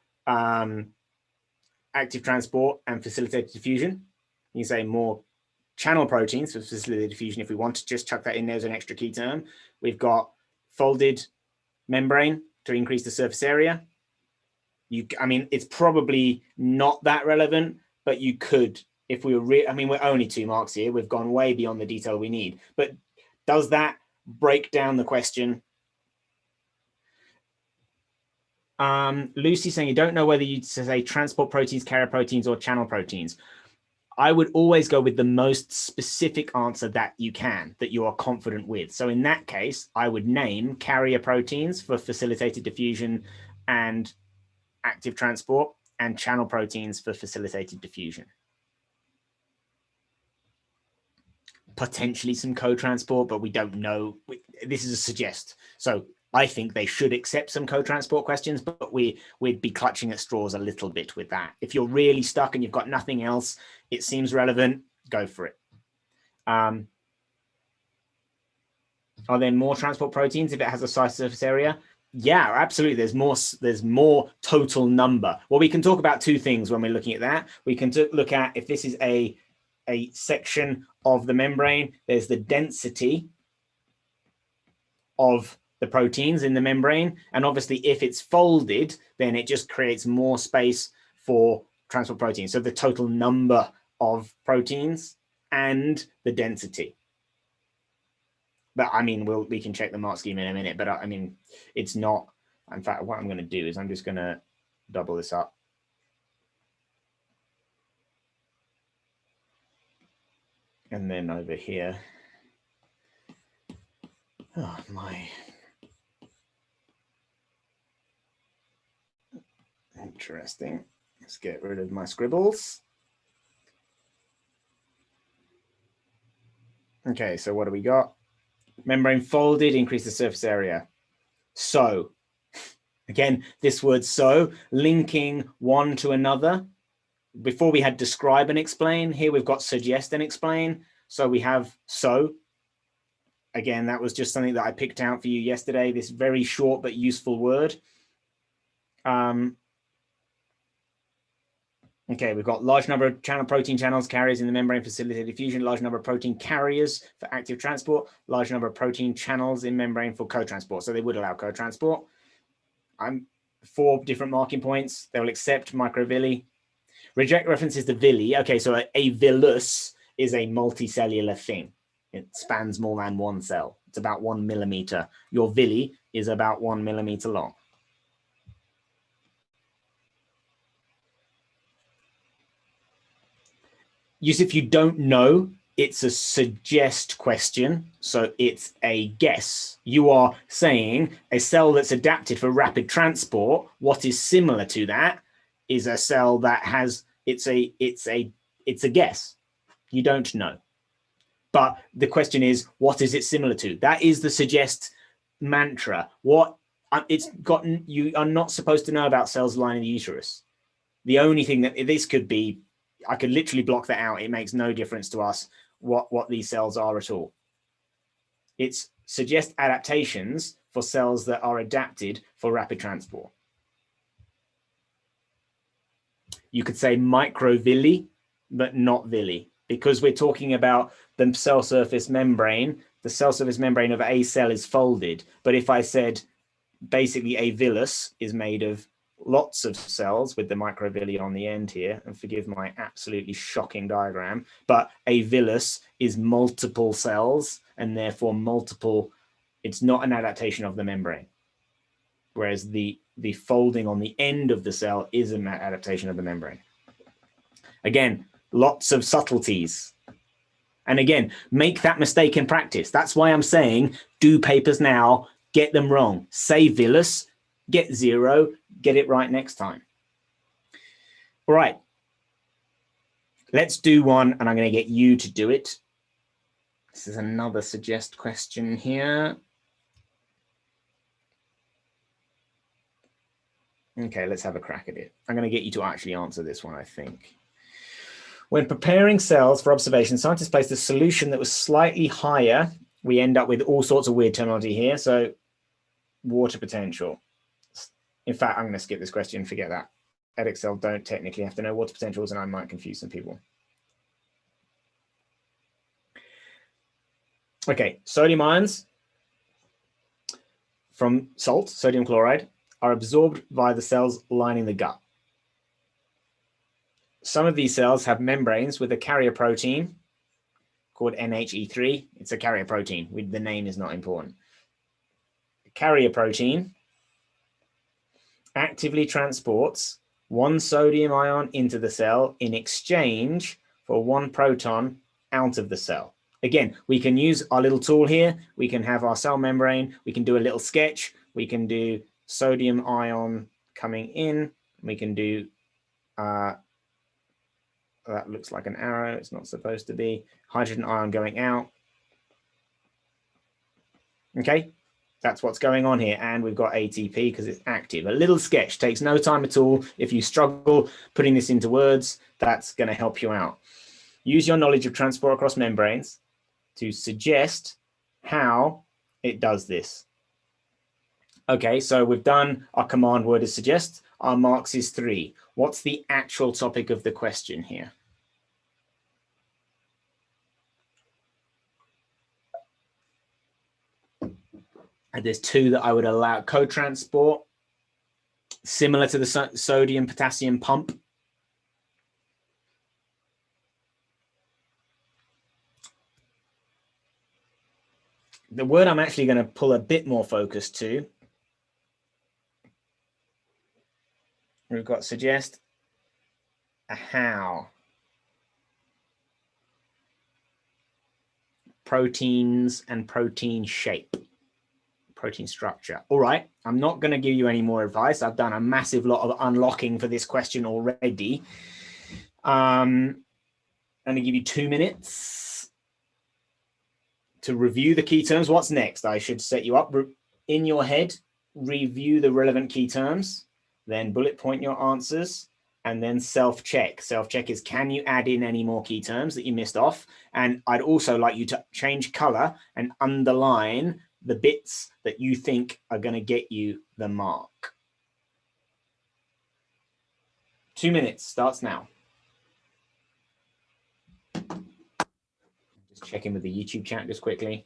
active transport and facilitated diffusion. You say more channel proteins for facilitated diffusion if we want to just chuck that in there as an extra key term. We've got folded membrane to increase the surface area. I mean, it's probably not that relevant, but you could, if we were, I mean, we're only 2 marks here. We've gone way beyond the detail we need. But does that break down the question? Lucy saying you don't know whether you'd say transport proteins, carrier proteins, or channel proteins. I would always go with the most specific answer that you can, that you are confident with. So in that case, I would name carrier proteins for facilitated diffusion and active transport, and channel proteins for facilitated diffusion. Potentially some co-transport, but we don't know. This is a suggest. So I think they should accept some co-transport questions, but we'd be clutching at straws a little bit with that. If you're really stuck and you've got nothing else, it seems relevant, go for it. Are there more transport proteins if it has a size surface area? Yeah, absolutely. There's more total number. Well, we can talk about 2 things when we're looking at that. We can look at if this is a section of the membrane, there's the density of the proteins in the membrane. And obviously, if it's folded, then it just creates more space for transport proteins. So the total number of proteins and the density. But I mean, we can check the mark scheme in a minute, but I mean, it's not. In fact, what I'm going to do is I'm just going to double this up. And then over here, oh my. Interesting. Let's get rid of my scribbles. Okay, so what do we got? Membrane folded, increase the surface area. So, again, this word so, linking one to another. Before we had describe and explain, here we've got suggest and explain. So we have so. Again, that was just something that I picked out for you yesterday, this very short but useful word. Okay, we've got large number of protein channels carriers in the membrane facilitated diffusion, large number of protein carriers for active transport, large number of protein channels in membrane for co-transport. So they would allow co-transport. 4 different marking points. They will accept microvilli. Reject references to villi. Okay, so a villus is a multicellular thing. It spans more than 1 cell. It's about 1 millimeter. Your villi is about 1 millimeter long. Yusuf, you don't know, it's a suggest question, so it's a guess. You are saying a cell that's adapted for rapid transport, what is similar to that is a cell that It's a guess. You don't know. But the question is, what is it similar to? That is the suggest mantra. What it's gotten, you are not supposed to know about cells lining the uterus. The only thing that this could be, I could literally block that out. It makes no difference to us what these cells are at all. It's suggest adaptations for cells that are adapted for rapid transport. You could say microvilli, but not villi, because we're talking about the cell surface membrane. The cell surface membrane of a cell is folded. But if I said basically a villus is made of lots of cells with the microvilli on the end here, and forgive my absolutely shocking diagram, but a villus is multiple cells and therefore multiple, it's not an adaptation of the membrane. Whereas the folding on the end of the cell is an adaptation of the membrane. Again, lots of subtleties. And again, make that mistake in practice. That's why I'm saying do papers now, get them wrong. Say villus, get 0, get it right next time. All right. Let's do one, and I'm going to get you to do it. This is another suggest question here. Okay, let's have a crack at it. I'm going to get you to actually answer this one, I think. When preparing cells for observation, scientists placed a solution that was slightly higher. We end up with all sorts of weird terminology here. So water potential. In fact, I'm going to skip this question. Forget that. Edexcel don't technically have to know water potentials, and I might confuse some people. Okay, sodium ions from salt, sodium chloride, are absorbed by the cells lining the gut. Some of these cells have membranes with a carrier protein called NHE3. It's a carrier protein. The name is not important. The carrier protein actively transports one sodium ion into the cell in exchange for one proton out of the cell. Again, we can use our little tool here. We can have our cell membrane. We can do a little sketch. We can do sodium ion coming in. We can do, that looks like an arrow. It's not supposed to be. Hydrogen ion going out. Okay, that's what's going on here. And we've got ATP because it's active. A little sketch takes no time at all. If you struggle putting this into words, that's going to help you out. Use your knowledge of transport across membranes to suggest how it does this. Okay, so we've done our command word is suggest. Our marks is 3. What's the actual topic of the question here? And there's 2 that I would allow. Co-transport, similar to the sodium-potassium pump. The word I'm actually going to pull a bit more focus to, we've got suggest, a how. Proteins and protein shape. Protein structure. All right, I'm not going to give you any more advice. I've done a massive lot of unlocking for this question already. I'm going to give you 2 minutes to review the key terms. What's next? I should set you up in your head, review the relevant key terms, then bullet point your answers, and then self-check. Self-check is, can you add in any more key terms that you missed off? And I'd also like you to change color and underline the bits that you think are going to get you the mark. 2 minutes starts now. Just check in with the YouTube chat just quickly.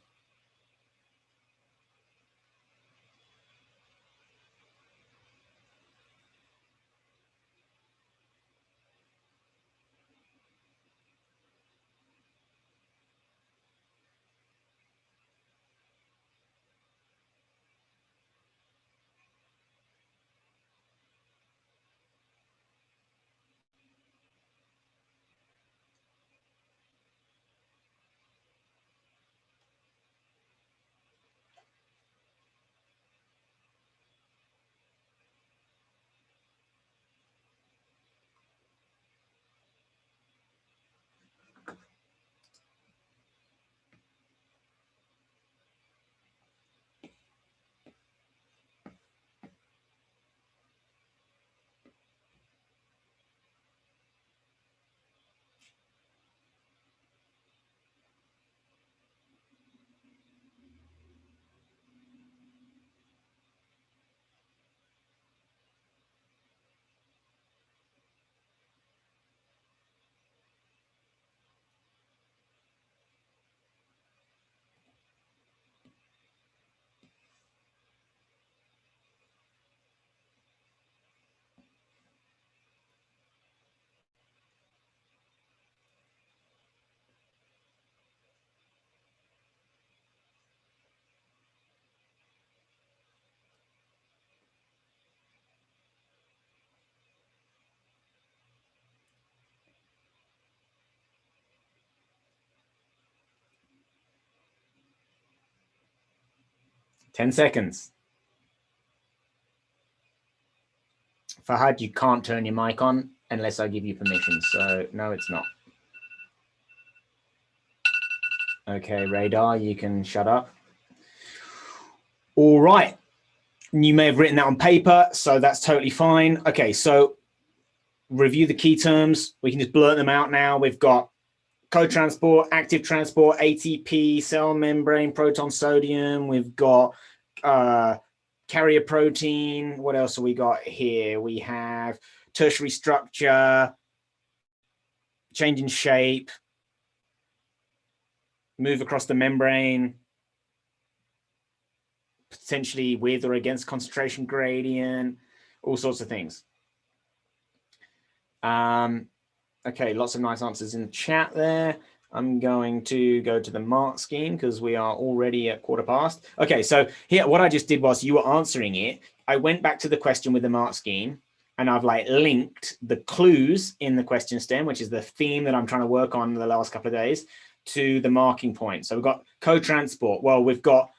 10 seconds. Fahad, you can't turn your mic on unless I give you permission. So no, it's not. Okay, Radar, you can shut up. All right. You may have written that on paper, so that's totally fine. Okay, so review the key terms. We can just blurt them out now. We've got co-transport, active transport, ATP, cell membrane, proton, sodium. We've got carrier protein. What else have we got here? We have tertiary structure, change in shape, move across the membrane, potentially with or against concentration gradient, all sorts of things. Okay, lots of nice answers in the chat there. I'm going to go to the mark scheme because we are already at 1/4 past. Okay, so here, what I just did was you were answering it. I went back to the question with the mark scheme and I've like linked the clues in the question stem, which is the theme that I'm trying to work on the last couple of days, to the marking point. So we've got co-transport. Well, we've got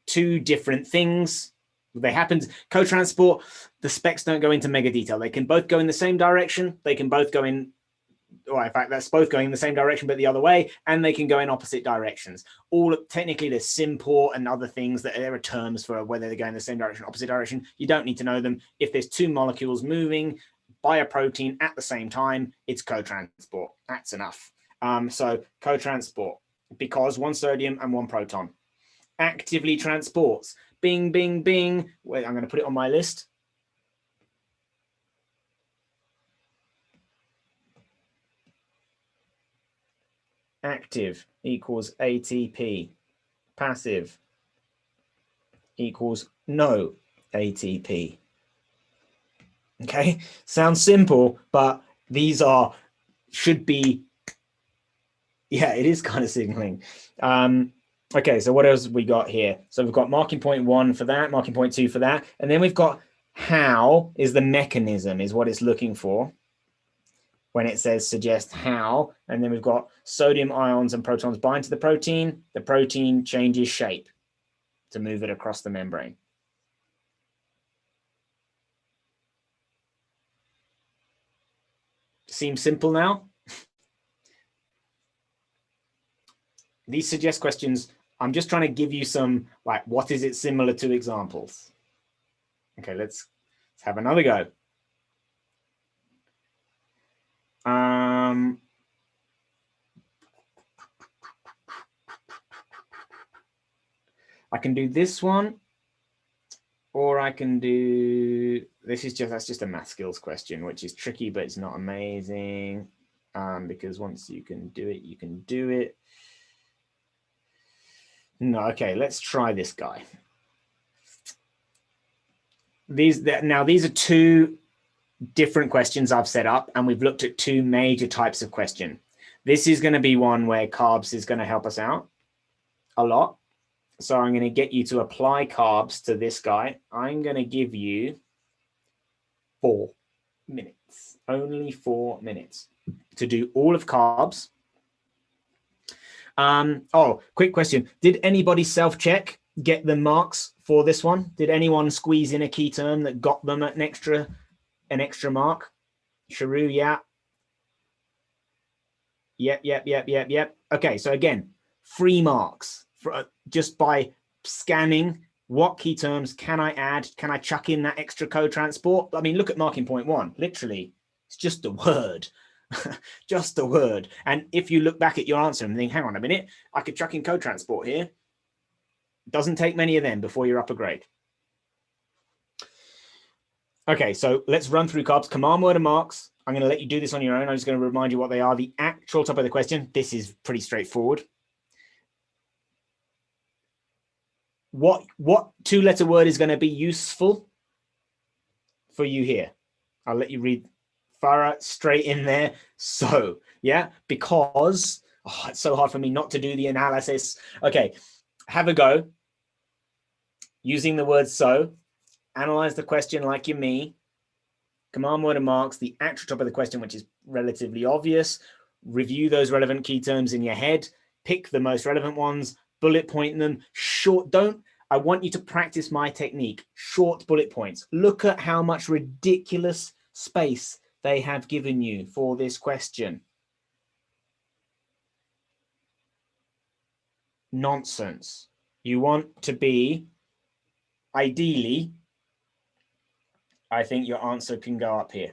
two different things. They happen. Co-transport, the specs don't go into mega detail. They can both go in the same direction. They can both go in, or in fact, that's both going in the same direction, but the other way, and they can go in opposite directions. All technically, there's symport and other things that there are terms for whether they go in the same direction, opposite direction. You don't need to know them. If there's two molecules moving by a protein at the same time, it's co-transport. That's enough. So co-transport, because one sodium and one proton. Actively transports. Bing, bing, bing. Wait, I'm going to put it on my list. Active equals ATP. Passive equals no ATP. Okay, sounds simple, but these are, should be, yeah, it is kind of signaling. Okay, so what else we got here? So we've got marking point 1 for that, marking point 2 for that. And then we've got how is the mechanism is what it's looking for when it says suggest how. And then we've got sodium ions and protons bind to the protein changes shape to move it across the membrane. Seems simple now? These suggest questions, I'm just trying to give you some, like, what is it similar to examples? Okay, let's have another go. I can do this one, or I can do, this is just, that's just a math skills question, which is tricky, but it's not amazing, because once you can do it, you can do it. No, okay, let's try this guy. Now these are two different questions I've set up, and we've looked at two major types of question. This is going to be one where carbs is going to help us out a lot. So I'm going to get you to apply carbs to this guy. I'm going to give you 4 minutes, only 4 minutes to do all of carbs. Oh, quick question. Did anybody self-check, get the marks for this one? Did anyone squeeze in a key term that got them an extra mark? Sharu, yeah. Yep. Okay, so again, 3 marks for just by scanning what key terms can I add? Can I chuck in that extra co-transport? I mean, look at marking point 1. Literally, it's just a word. Just a word. And if you look back at your answer and think, hang on a minute, I could chuck in co-transport here. Doesn't take many of them before you're up a grade. Okay, so let's run through carbs. Command word and marks. I'm going to let you do this on your own. I'm just going to remind you what they are. The actual top of the question. This is pretty straightforward. What 2-letter word is going to be useful for you here? I'll let you read Farah straight in there. So, yeah, because it's so hard for me not to do the analysis. Okay, have a go. Using the word so, analyze the question like you're me. Command word and marks, the actual top of the question, which is relatively obvious. Review those relevant key terms in your head. Pick the most relevant ones, bullet point them. Short, don't, I want you to practice my technique. Short bullet points. Look at how much ridiculous space they have given you for this question. Nonsense. You want to be, ideally, I think your answer can go up here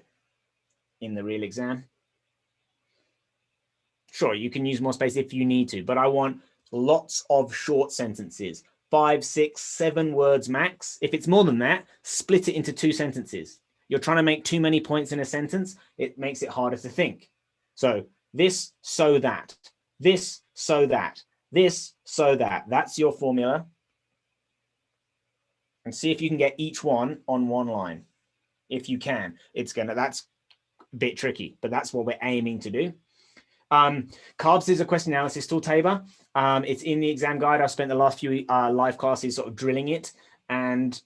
in the real exam. Sure, you can use more space if you need to, but I want lots of short sentences, 5, 6, 7 words max. If it's more than that, split it into 2 sentences. You're trying to make too many points in a sentence, it makes it harder to think. So this, so that, this, so that, this, so that. That's your formula. And see if you can get each one on one line. If you can, that's a bit tricky, but that's what we're aiming to do. Carbs is a question analysis tool, Tabor. It's in the exam guide. I've spent the last few live classes sort of drilling it. And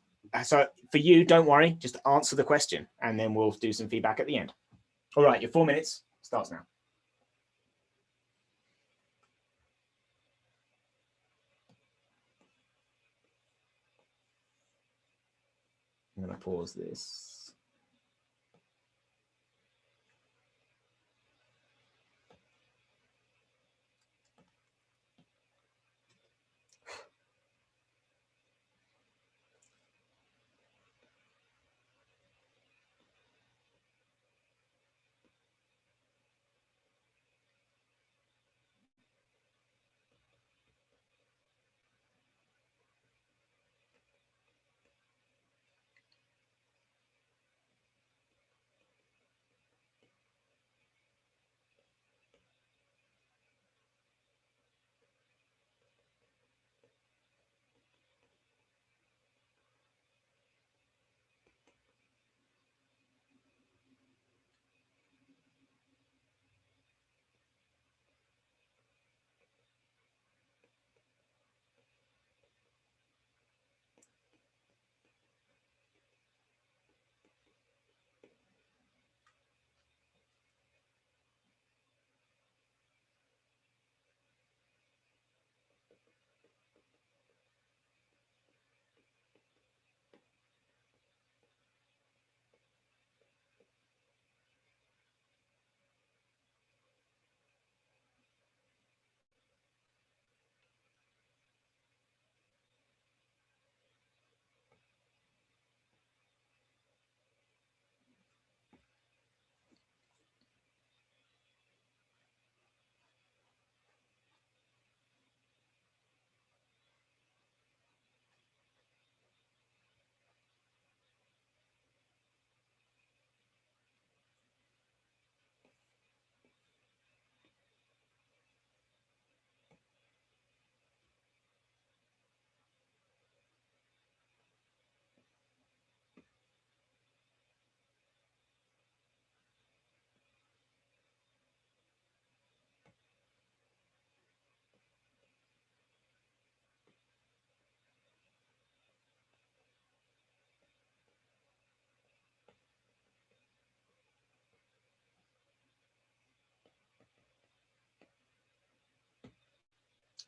so for you, don't worry, just answer the question and then we'll do some feedback at the end. All right, your 4 minutes starts now. I'm going to pause this.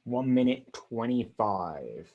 One minute 25.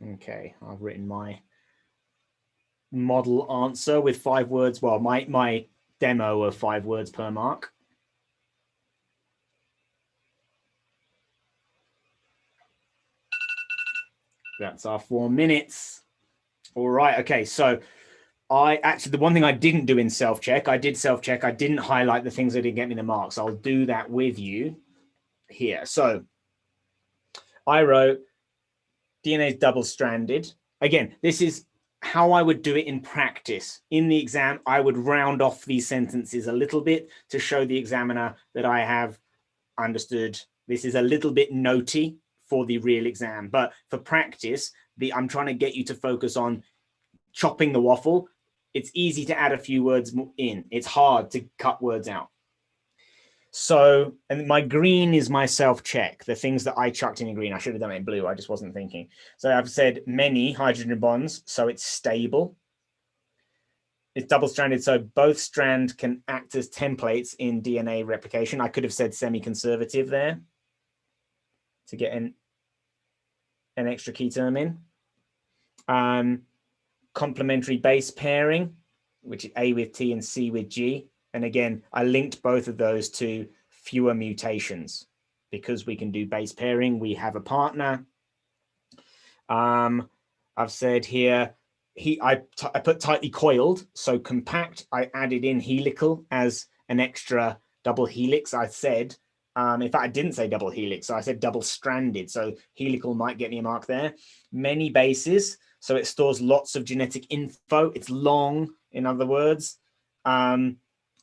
Okay, I've written my model answer with 5 words. Well, my demo of 5 words per mark. That's our 4 minutes. All right. Okay. So I actually, the one thing I didn't do in self-check, I did self-check. I didn't highlight the things that didn't get me the marks. I'll do that with you here. So I wrote DNA is double-stranded. Again, this is how I would do it in practice. In the exam, I would round off these sentences a little bit to show the examiner that I have understood. This is a little bit notey for the real exam, but for practice, I'm trying to get you to focus on chopping the waffle. It's easy to add a few words in. It's hard to cut words out. So, and my green is my self-check, the things that I chucked in green. I should have done it in blue. I just wasn't thinking. So I've said many hydrogen bonds, so it's stable. It's double-stranded, so both strands can act as templates in DNA replication. I could have said semi-conservative there to get an extra key term in. Complementary base pairing, which is A with T and C with G. And again, I linked both of those to fewer mutations because we can do base pairing. We have a partner. I've said here, I put tightly coiled, so compact. I added in helical as an extra double helix. I said, in fact, I didn't say double helix, so I said double stranded. So helical might get me a mark there. Many bases, so it stores lots of genetic info. It's long, in other words.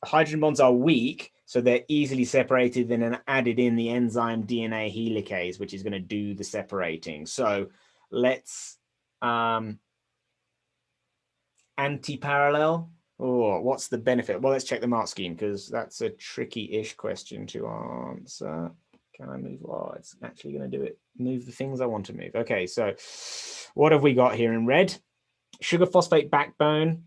Hydrogen bonds are weak, so they're easily separated, then added in the enzyme DNA helicase, which is going to do the separating. So let's anti-parallel. Oh, what's the benefit? Well, let's check the mark scheme because that's a tricky-ish question to answer. Can I move? Oh, it's actually going to do it. Move the things I want to move. Okay, so what have we got here in red? Sugar phosphate backbone.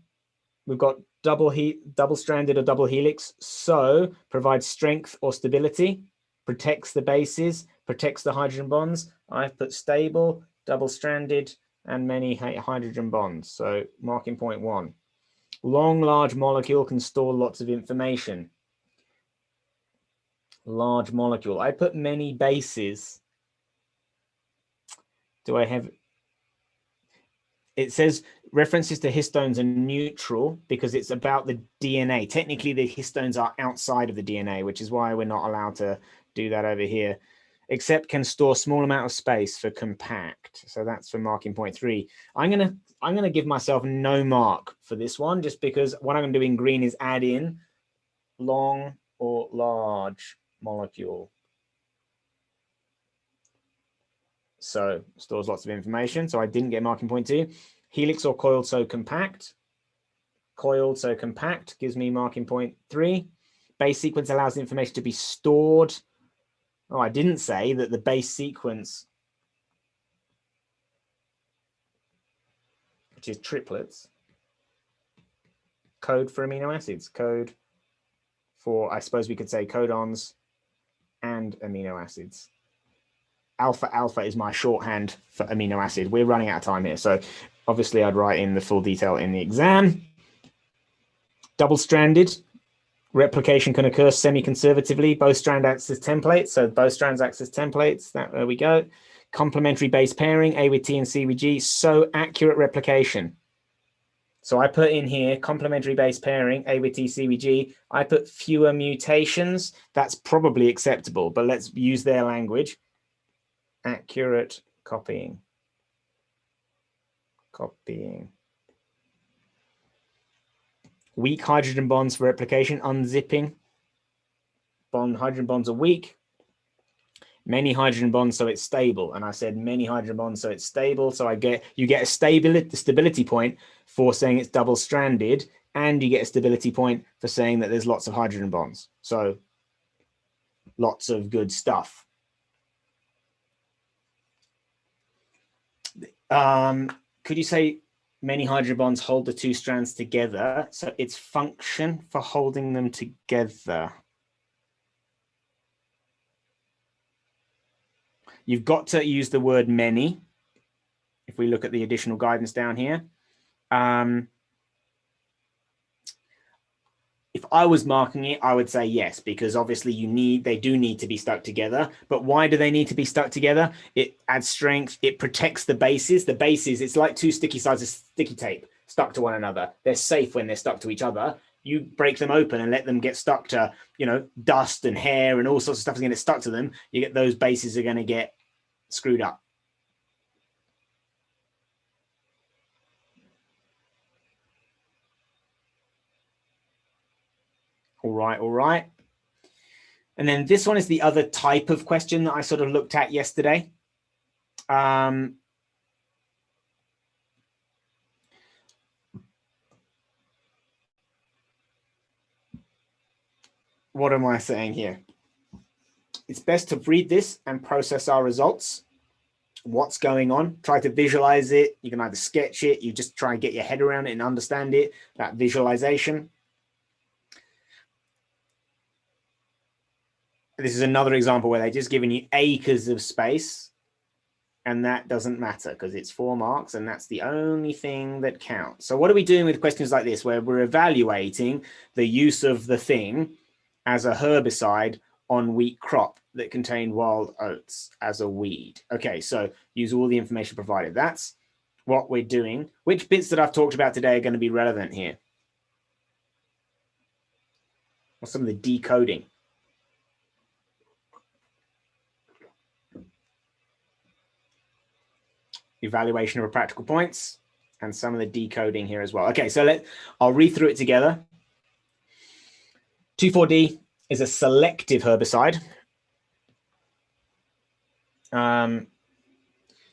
We've got double-stranded or double helix. So provides strength or stability, protects the bases, protects the hydrogen bonds. I've put stable, double-stranded, and many hydrogen bonds. So marking point 1. Long, large molecule can store lots of information. Large molecule. I put many bases. Do I have... It says references to histones are neutral because it's about the DNA. Technically, the histones are outside of the DNA, which is why we're not allowed to do that over here. Except can store small amount of space for compact. So that's for marking point 3. I'm gonna give myself no mark for this one, just because what I'm gonna do in green is add in long or large molecule. So stores lots of information. So I didn't get marking point 2. Helix or coiled, so compact. Coiled, so compact, gives me marking point 3. Base sequence allows the information to be stored. Oh, I didn't say that the base sequence, which is triplets, code for amino acids, code for, I suppose we could say codons and amino acids. Alpha alpha is my shorthand for amino acid. We're running out of time here, so obviously I'd write in the full detail in the exam. Double-stranded replication can occur semi-conservatively. Both strands acts as templates, so both strands acts as templates. There we go. Complementary base pairing, A with T and C with G. So accurate replication. So I put in here complementary base pairing, A with T, C with G. I put fewer mutations. That's probably acceptable, but let's use their language. Accurate copying. Copying. Weak hydrogen bonds for replication, unzipping. Hydrogen bonds are weak. Many hydrogen bonds, so it's stable. And I said many hydrogen bonds, so it's stable. So you get a stability point for saying it's double-stranded, and you get a stability point for saying that there's lots of hydrogen bonds. So lots of good stuff. Could you say many hydrogen bonds hold the 2 strands together? So its function for holding them together. You've got to use the word many. If we look at the additional guidance down here. if I was marking it, I would say yes, because obviously they do need to be stuck together. But why do they need to be stuck together? It adds strength. It protects the bases. The bases, it's like two sticky sides of sticky tape stuck to one another. They're safe when they're stuck to each other. You break them open and let them get stuck to, dust and hair and all sorts of stuff is going to get stuck to them. You get those bases are going to get screwed up. All right. And then this one is the other type of question that I sort of looked at yesterday. What am I saying here? It's best to read this and process our results. What's going on? Try to visualize it. You can either sketch it, you just try and get your head around it and understand it, that visualization. This is another example where they're just giving you acres of space, and that doesn't matter because it's 4 marks and that's the only thing that counts. So what are we doing with questions like this where we're evaluating the use of the thing as a herbicide on wheat crop that contained wild oats as a weed? Okay, so use all the information provided. That's what we're doing. Which bits that I've talked about today are going to be relevant here? What's some of the decoding? Evaluation of practical points and some of the decoding here as well. Okay, so I'll read through it together. 2,4-D is a selective herbicide.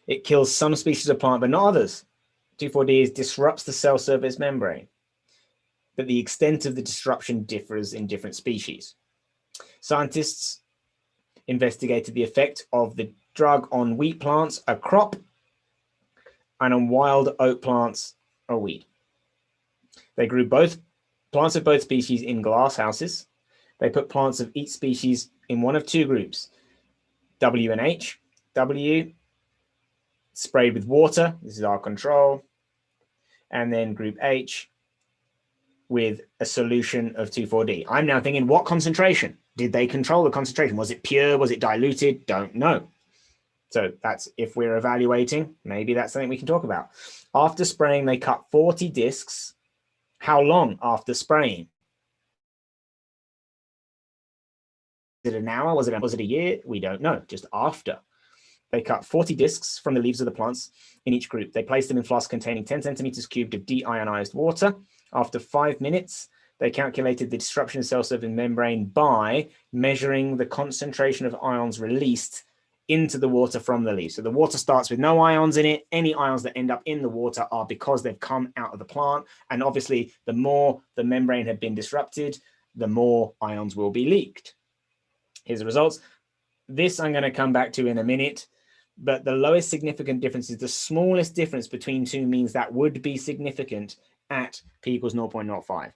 It kills some species of plant, but not others. 2,4-D disrupts the cell surface membrane, but the extent of the disruption differs in different species. Scientists investigated the effect of the drug on wheat plants, a crop, and on wild oat plants, a weed. They grew plants of both species in glass houses. They put plants of each species in one of 2 groups, W and H. W sprayed with water, this is our control, and then group H with a solution of 2,4-D. I'm now thinking, what concentration? Did they control the concentration? Was it pure? Was it diluted? Don't know. So that's, if we're evaluating, maybe that's something we can talk about. After spraying, they cut 40 discs. How long after spraying? Was it an hour? Was it a year? We don't know, just after. They cut 40 discs from the leaves of the plants in each group. They placed them in flasks containing 10 centimeters cubed of deionized water. After 5 minutes, they calculated the disruption of cell surface membrane by measuring the concentration of ions released into the water from the leaves. So the water starts with no ions in it. Any ions that end up in the water are because they've come out of the plant. And obviously, the more the membrane had been disrupted, the more ions will be leaked. Here's the results. This I'm going to come back to in a minute, but the lowest significant difference is the smallest difference between 2 means that would be significant at p equals 0.05.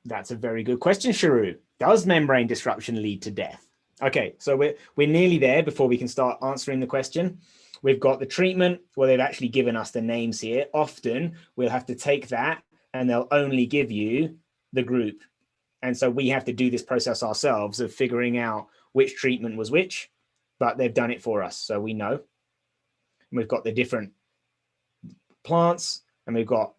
That's a very good question, Sharu. Does membrane disruption lead to death? Okay, so we're nearly there before we can start answering the question. We've got the treatment. Well, they've actually given us the names here. Often we'll have to take that and they'll only give you the group. And so we have to do this process ourselves of figuring out which treatment was which, but they've done it for us, so we know. And we've got the different plants, and we've got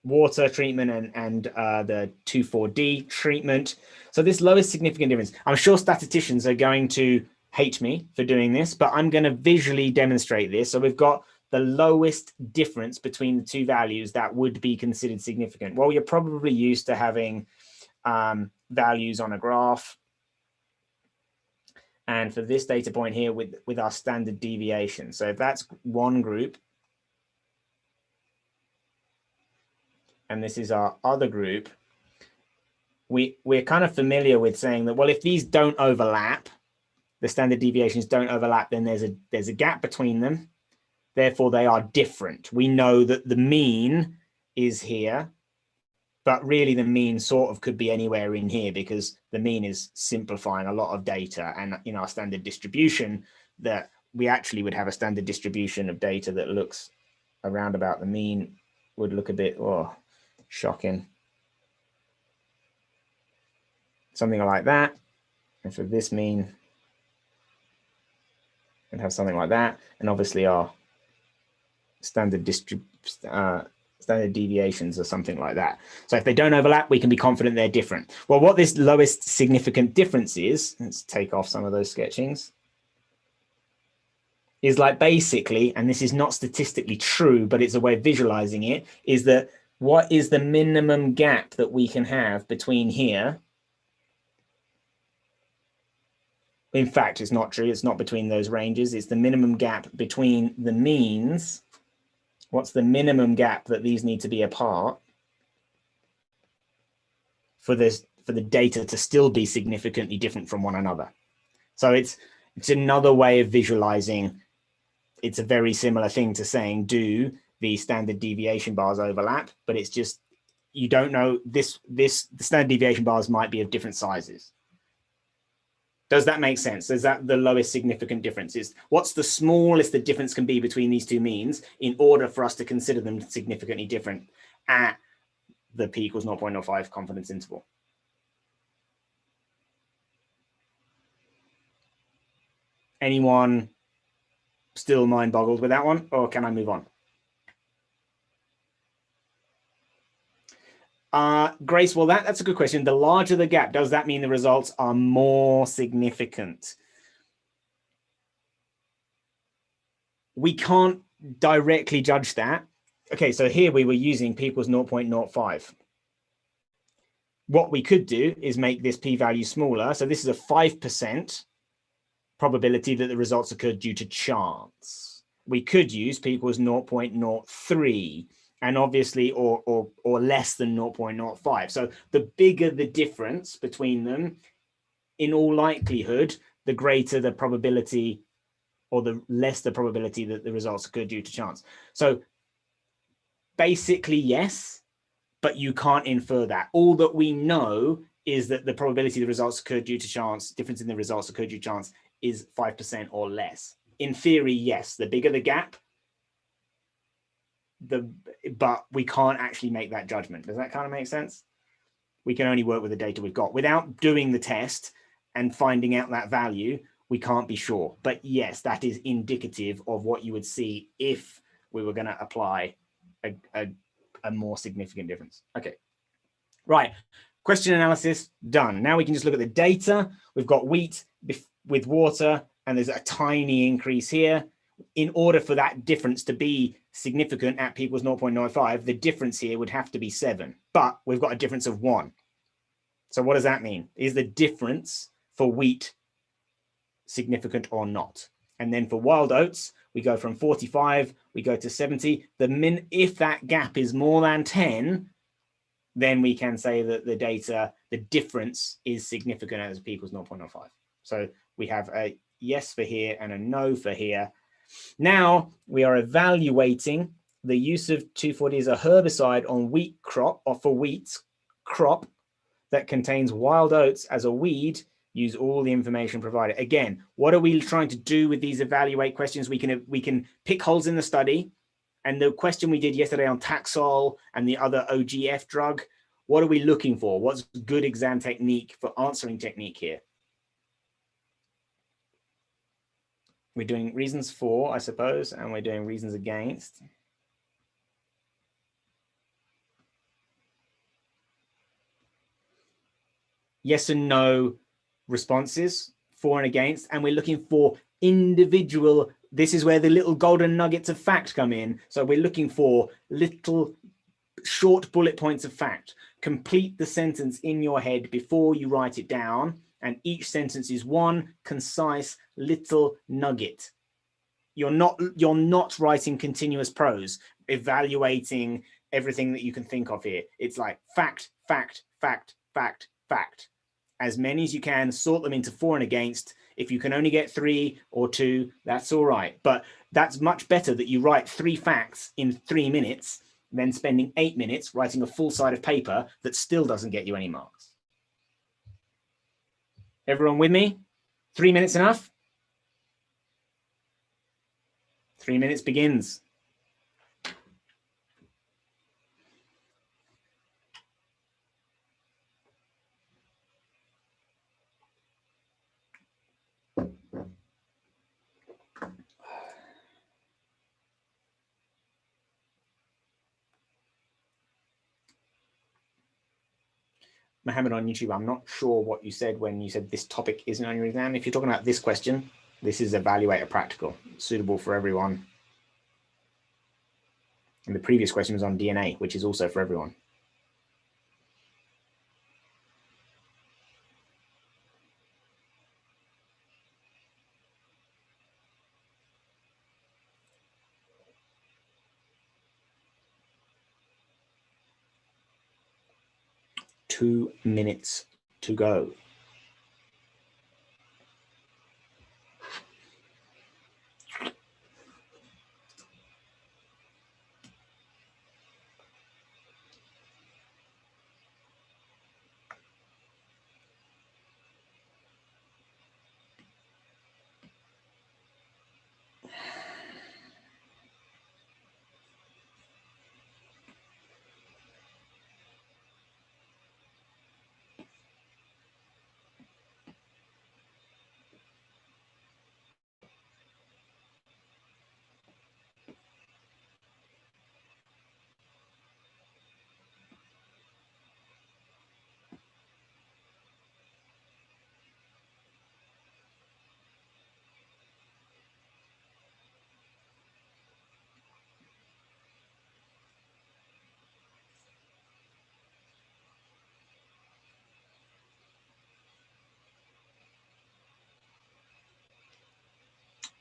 water treatment and the 2,4-D treatment. So this lowest significant difference, I'm sure statisticians are going to hate me for doing this, but I'm going to visually demonstrate this. So we've got the lowest difference between the 2 values that would be considered significant. Well, you're probably used to having values on a graph. And for this data point here with our standard deviation. So if that's one group, and this is our other group, we're kind of familiar with saying that, well, if these don't overlap, the standard deviations don't overlap, then there's a gap between them. Therefore, they are different. We know that the mean is here, but really the mean sort of could be anywhere in here because the mean is simplifying a lot of data. And in our standard distribution, that we actually would have a standard distribution of data that looks around about the mean would look a bit, Shocking. Something like that. And for this mean, and have something like that. And obviously our standard deviations or something like that. So if they don't overlap, we can be confident they're different. Well, what this lowest significant difference is, let's take off some of those sketchings, is like basically, and this is not statistically true, but it's a way of visualizing it, is that what is the minimum gap that we can have between here? In fact, it's not true. It's not between those ranges. It's the minimum gap between the means. What's the minimum gap that these need to be apart for this, for the data to still be significantly different from one another? So it's another way of visualizing. It's a very similar thing to saying, do the standard deviation bars overlap? But it's just, you don't know, the standard deviation bars might be of different sizes. Does that make sense? Is that the lowest significant difference? Is what's the smallest the difference can be between these two means in order for us to consider them significantly different at the p equals 0.05 confidence interval? Anyone still mind boggled with that one, or can I move on? Grace, well, that's a good question. The larger the gap, does that mean the results are more significant? We can't directly judge that. Okay, so here we were using p equals 0.05. What we could do is make this p-value smaller. So this is a 5% probability that the results occurred due to chance. We could use p equals 0.03, and obviously, or less than 0.05. So the bigger the difference between them, in all likelihood, the greater the probability, or the less the probability that the results occur due to chance. So basically, yes, but you can't infer that. All that we know is that the probability the results occur due to chance, difference in the results occur due to chance, is 5% or less. In theory, yes, the bigger the gap, but we can't actually make that judgment. Does that kind of make sense? We can only work with the data we've got. Without doing the test and finding out that value, we can't be sure. But yes, that is indicative of what you would see if we were going to apply a more significant difference. Okay, right. Question analysis done. Now we can just look at the data. We've got wheat with water, and there's a tiny increase here. In order for that difference to be significant at p equals 0.95, the difference here would have to be 7. But we've got a difference of 1. So what does that mean? Is the difference for wheat significant or not? And then for wild oats, we go from 45, we go to 70. If that gap is more than 10, then we can say that the difference is significant as p equals 0.05. So we have a yes for here and a no for here. Now we are evaluating the use of 2,4-D as a herbicide on wheat crop, or for wheat crop that contains wild oats as a weed. Use all the information provided. Again, what are we trying to do with these evaluate questions? We can pick holes in the study. And the question we did yesterday on Taxol and the other OGF drug, what are we looking for? What's good exam technique for answering technique here? We're doing reasons for, I suppose, and we're doing reasons against. Yes and no responses, for and against, and we're looking for individual. This is where the little golden nuggets of fact come in. So we're looking for little short bullet points of fact. Complete the sentence in your head before you write it down, and each sentence is one concise little nugget. You're not writing continuous prose, evaluating everything that you can think of here. It's like fact, fact, fact, fact, fact. As many as you can, sort them into for and against. If you can only get 3 or 2, that's all right. But that's much better that you write 3 facts in 3 minutes than spending 8 minutes writing a full side of paper that still doesn't get you any marks. Everyone with me? 3 minutes enough? 3 minutes begins. Mohammed on YouTube, I'm not sure what you said when you said this topic isn't on your exam. If you're talking about this question, this is evaluator practical, suitable for everyone. And the previous question was on DNA, which is also for everyone. Two minutes to go.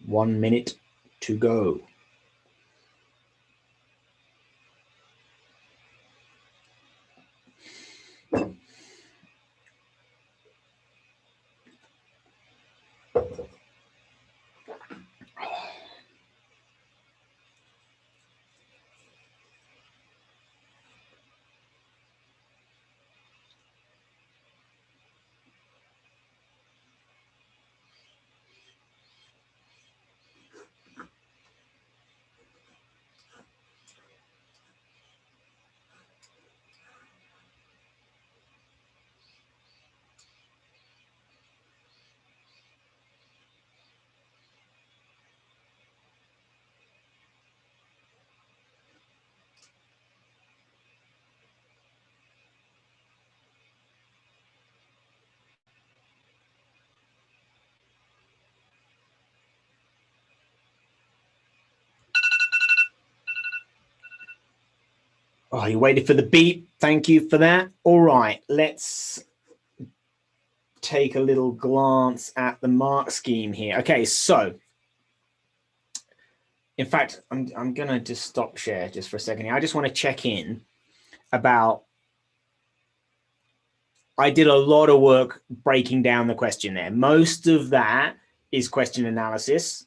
One minute to go. Oh, you waited for the beep. Thank you for that. All right, let's take a little glance at the mark scheme here. Okay, so in fact, I'm going to just stop share just for a second here. I just want to check in about, I did a lot of work breaking down the question there. Most of that is question analysis,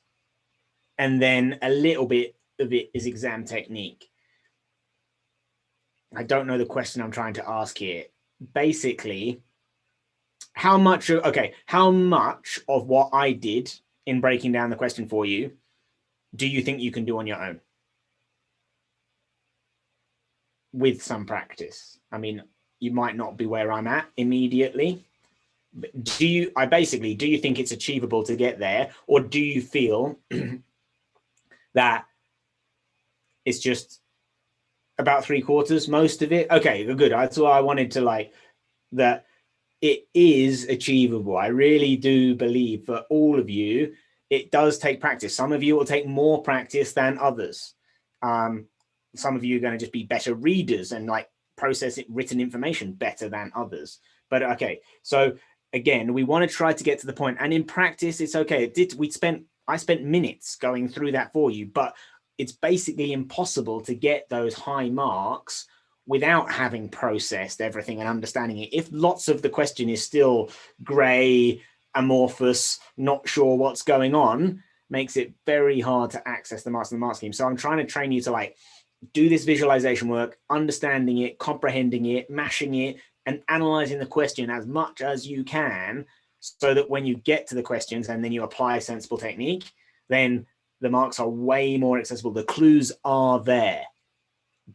and then a little bit of it is exam technique. I don't know the question I'm trying to ask here. Basically, how much of what I did in breaking down the question for you do you think you can do on your own with some practice? I mean, you might not be where I'm at immediately. But do you think it's achievable to get there, or do you feel that it's just about 3/4, most of it? Okay, good. That's why I wanted to that it is achievable. I really do believe for all of you, it does take practice. Some of you will take more practice than others. Some of you are going to just be better readers and process written information better than others. But okay, so again, we want to try to get to the point. And in practice, it's okay. I spent minutes going through that for you, but it's basically impossible to get those high marks without having processed everything and understanding it. If lots of the question is still gray, amorphous, not sure what's going on, makes it very hard to access the marks of the mark scheme. So I'm trying to train you to do this visualization work, understanding it, comprehending it, mashing it, and analyzing the question as much as you can, so that when you get to the questions and then you apply sensible technique, then the marks are way more accessible. The clues are there,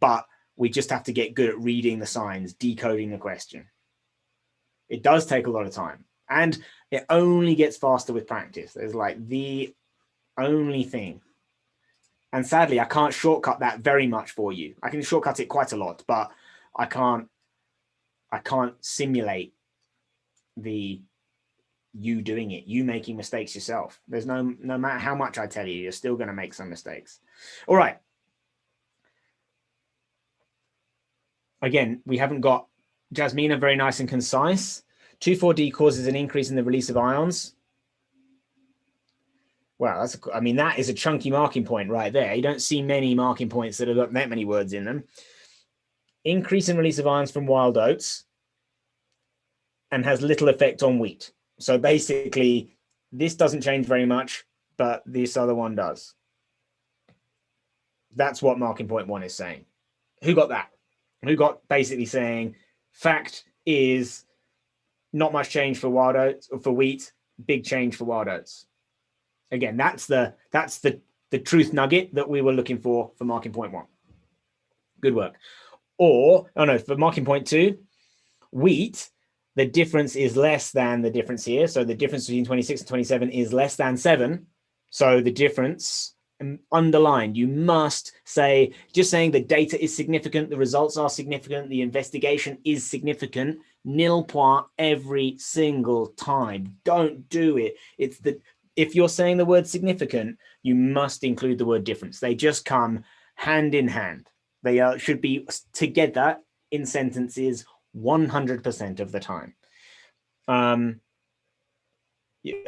but we just have to get good at reading the signs, decoding the question. It does take a lot of time, and it only gets faster with practice. There's the only thing. And sadly, I can't shortcut that very much for you. I can shortcut it quite a lot, but I can't I can't simulate you doing it, you making mistakes yourself. There's no matter how much I tell you, you're still going to make some mistakes. All right. Again, we haven't got Jasmina, very nice and concise. 2,4-D causes an increase in the release of ions. Well, that is a chunky marking point right there. You don't see many marking points that have got that many words in them. Increase in release of ions from wild oats and has little effect on wheat. So basically, this doesn't change very much, but this other one does. That's what marking point 1 is saying. Who got that? Who got basically saying fact is not much change for wild oats or for wheat, big change for wild oats. Again, that's the truth nugget that we were looking for marking point 1. Good work. Or, oh no, for marking point 2, wheat, the difference is less than the difference here. So the difference between 26 and 27 is less than 7. So the difference underlined, you must say, just saying the data is significant, the results are significant, the investigation is significant, nil point every single time. Don't do it. If you're saying the word significant, you must include the word difference. They just come hand in hand. They should be together in sentences 100% of the time.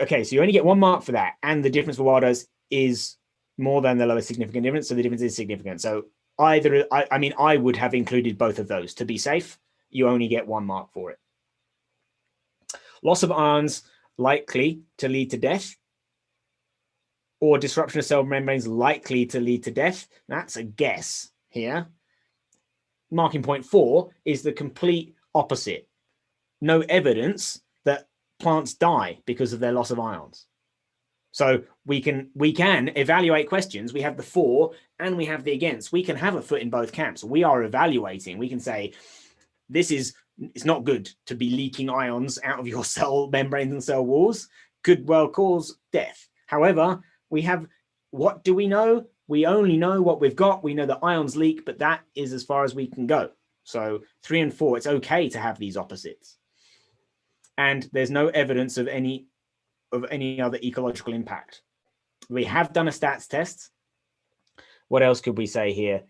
Okay, so you only get 1 mark for that, and the difference for wild oats is more than the lowest significant difference, so the difference is significant. So either, I would have included both of those to be safe. You only get 1 mark for it. Loss of ions likely to lead to death, or disruption of cell membranes likely to lead to death. That's a guess here. Marking point 4 is the complete opposite. No evidence that plants die because of their loss of ions. So we can evaluate questions. We have the for and we have the against. We can have a foot in both camps. We are evaluating. We can say, it's not good to be leaking ions out of your cell membranes and cell walls. Could well cause death. However, what do we know? We only know what we've got. We know that ions leak, but that is as far as we can go. So 3 and 4, it's okay to have these opposites. And there's no evidence of any other ecological impact. We have done a stats test. What else could we say here?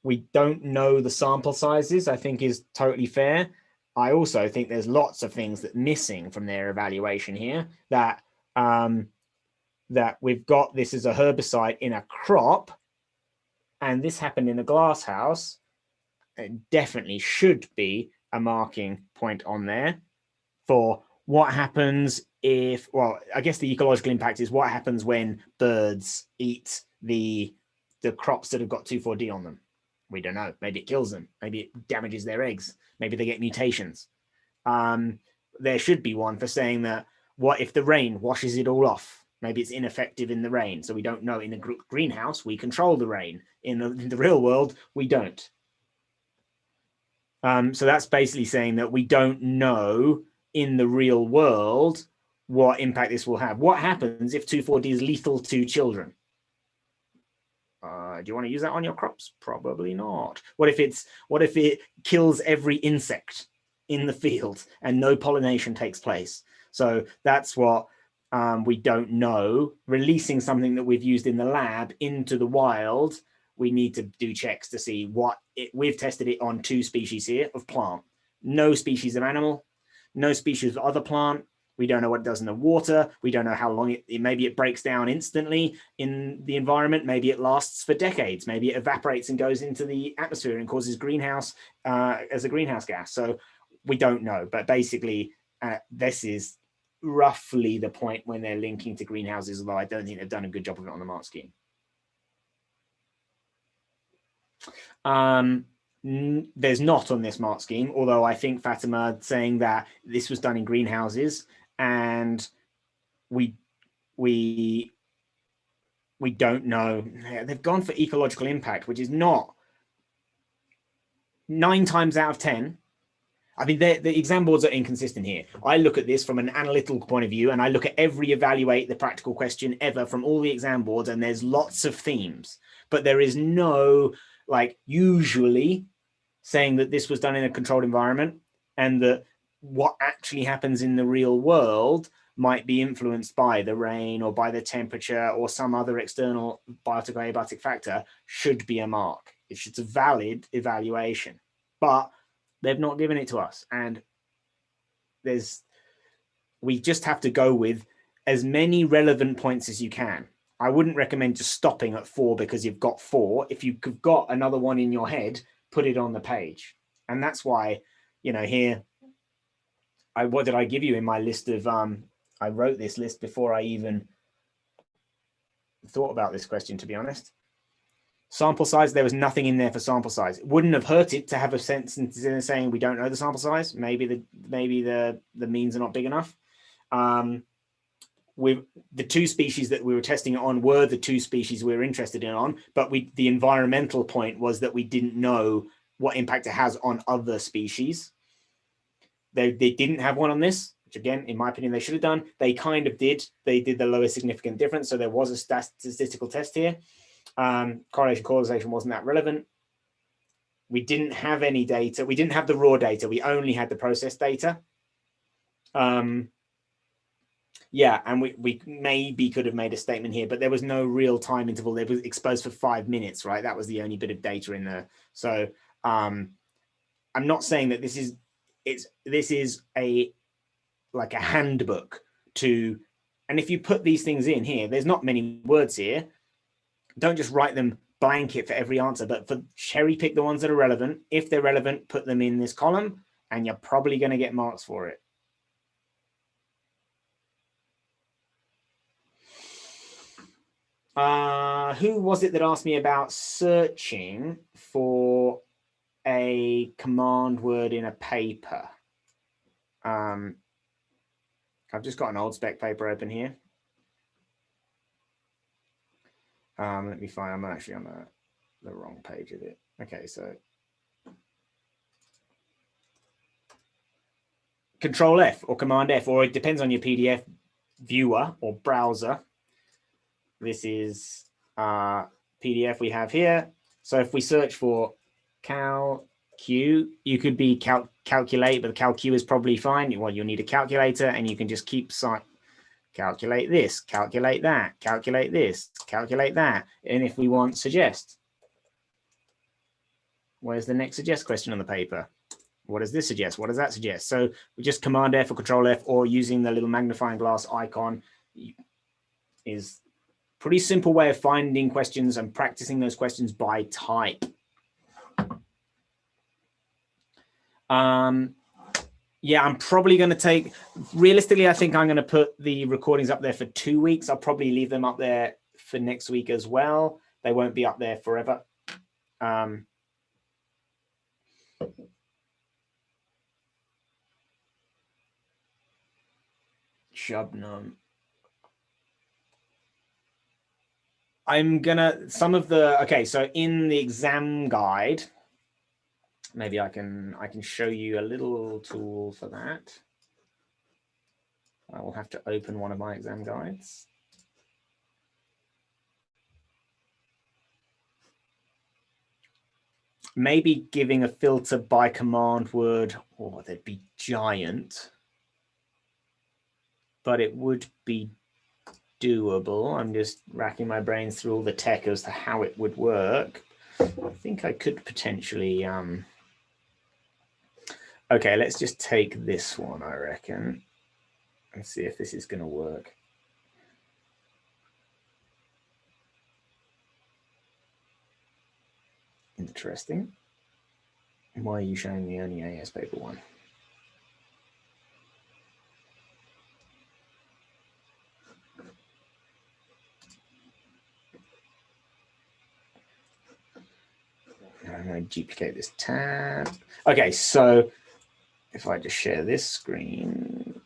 We don't know the sample sizes, I think is totally fair. I also think there's lots of things that missing from their evaluation here, that we've got this as a herbicide in a crop, and this happened in a glass house. It definitely should be a marking point on there for what happens if, well, I guess the ecological impact is what happens when birds eat the crops that have got 2,4-D on them. We don't know. Maybe it kills them. Maybe it damages their eggs. Maybe they get mutations. There should be one for saying that, what if the rain washes it all off? Maybe it's ineffective in the rain. So we don't know. In a greenhouse, we control the rain. In the real world, we don't. So that's basically saying that we don't know in the real world what impact this will have. What happens if 2,4-D is lethal to children? Do you want to use that on your crops? Probably not. What if it kills every insect in the field and no pollination takes place? So that's what we don't know. Releasing something that we've used in the lab into the wild, we need to do checks to see we've tested it on 2 species here of plant, no species of animal, no species of other plant. We don't know what it does in the water. We don't know how long maybe it breaks down instantly in the environment. Maybe it lasts for decades. Maybe it evaporates and goes into the atmosphere and causes greenhouse as a greenhouse gas. So we don't know. But basically, this is roughly the point when they're linking to greenhouses, although I don't think they've done a good job of it on the mark scheme. There's not on this mark scheme, although I think Fatima saying that this was done in greenhouses and we don't know. They've gone for ecological impact, which is not 9 times out of 10. I mean, the exam boards are inconsistent here. I look at this from an analytical point of view, and I look at evaluate the practical question ever from all the exam boards, and there's lots of themes, but there is no, like, usually saying that this was done in a controlled environment. and that what actually happens in the real world might be influenced by the rain or by the temperature or some other external biotic or abiotic factor should be a mark. It's a valid evaluation, but they've not given it to us. And we just have to go with as many relevant points as you can. I wouldn't recommend just stopping at 4 because you've got 4. If you've got another one in your head, put it on the page. And that's why, here, what did I give you in my list of, I wrote this list before I even thought about this question, to be honest. Sample size, there was nothing in there for sample size. It wouldn't have hurt it to have a sentence saying we don't know the sample size. Maybe the means are not big enough. With the 2 species that we were testing it on were the 2 species we were interested in on, but the environmental point was that we didn't know what impact it has on other species. They didn't have one on this, which again, in my opinion, they should have done. They kind of did. They did the lowest significant difference. So there was a statistical test here. Correlation, causation wasn't that relevant. We didn't have any data. We didn't have the raw data. We only had the process data. Yeah, and we maybe could have made a statement here, but there was no real time interval. It was exposed for 5 minutes, right? That was the only bit of data in there. So I'm not saying that this is like a handbook to, and if you put these things in here, there's not many words here. Don't just write them blanket for every answer, but for cherry pick the ones that are relevant. If they're relevant, put them in this column, and you're probably going to get marks for it. Who was it that asked me about searching for a command word in a paper? I've just got an old spec paper open here. Let me find, I'm actually on the wrong page of it. Okay, so Control F or Command F, or it depends on your PDF viewer or browser. This is PDF we have here. So if we search for calq, you could be calculate, but calq is probably fine. Well, you'll need a calculator, and you can just keep calculate this, calculate that, calculate this, calculate that. And if we want suggest, where's the next suggest question on the paper? What does this suggest? What does that suggest? So we just Command F or Control F, or using the little magnifying glass icon is a pretty simple way of finding questions and practicing those questions by type. Yeah, I'm probably going to take, realistically, I think I'm going to put the recordings up there for 2 weeks. I'll probably leave them up there for next week as well. They won't be up there forever. Shabnam. I'm gonna, okay, so in the exam guide, maybe I can show you a little tool for that. I will have to open one of my exam guides. Maybe giving a filter by command word, oh, they'd be giant, but it would be doable. I'm just racking my brains through all the tech as to how it would work. I think I could potentially, okay, let's just take this one, I reckon, and see if this is going to work. Interesting. Why are you showing me only AS paper 1? I'm going to duplicate this tab. Okay, so if I just share this screen,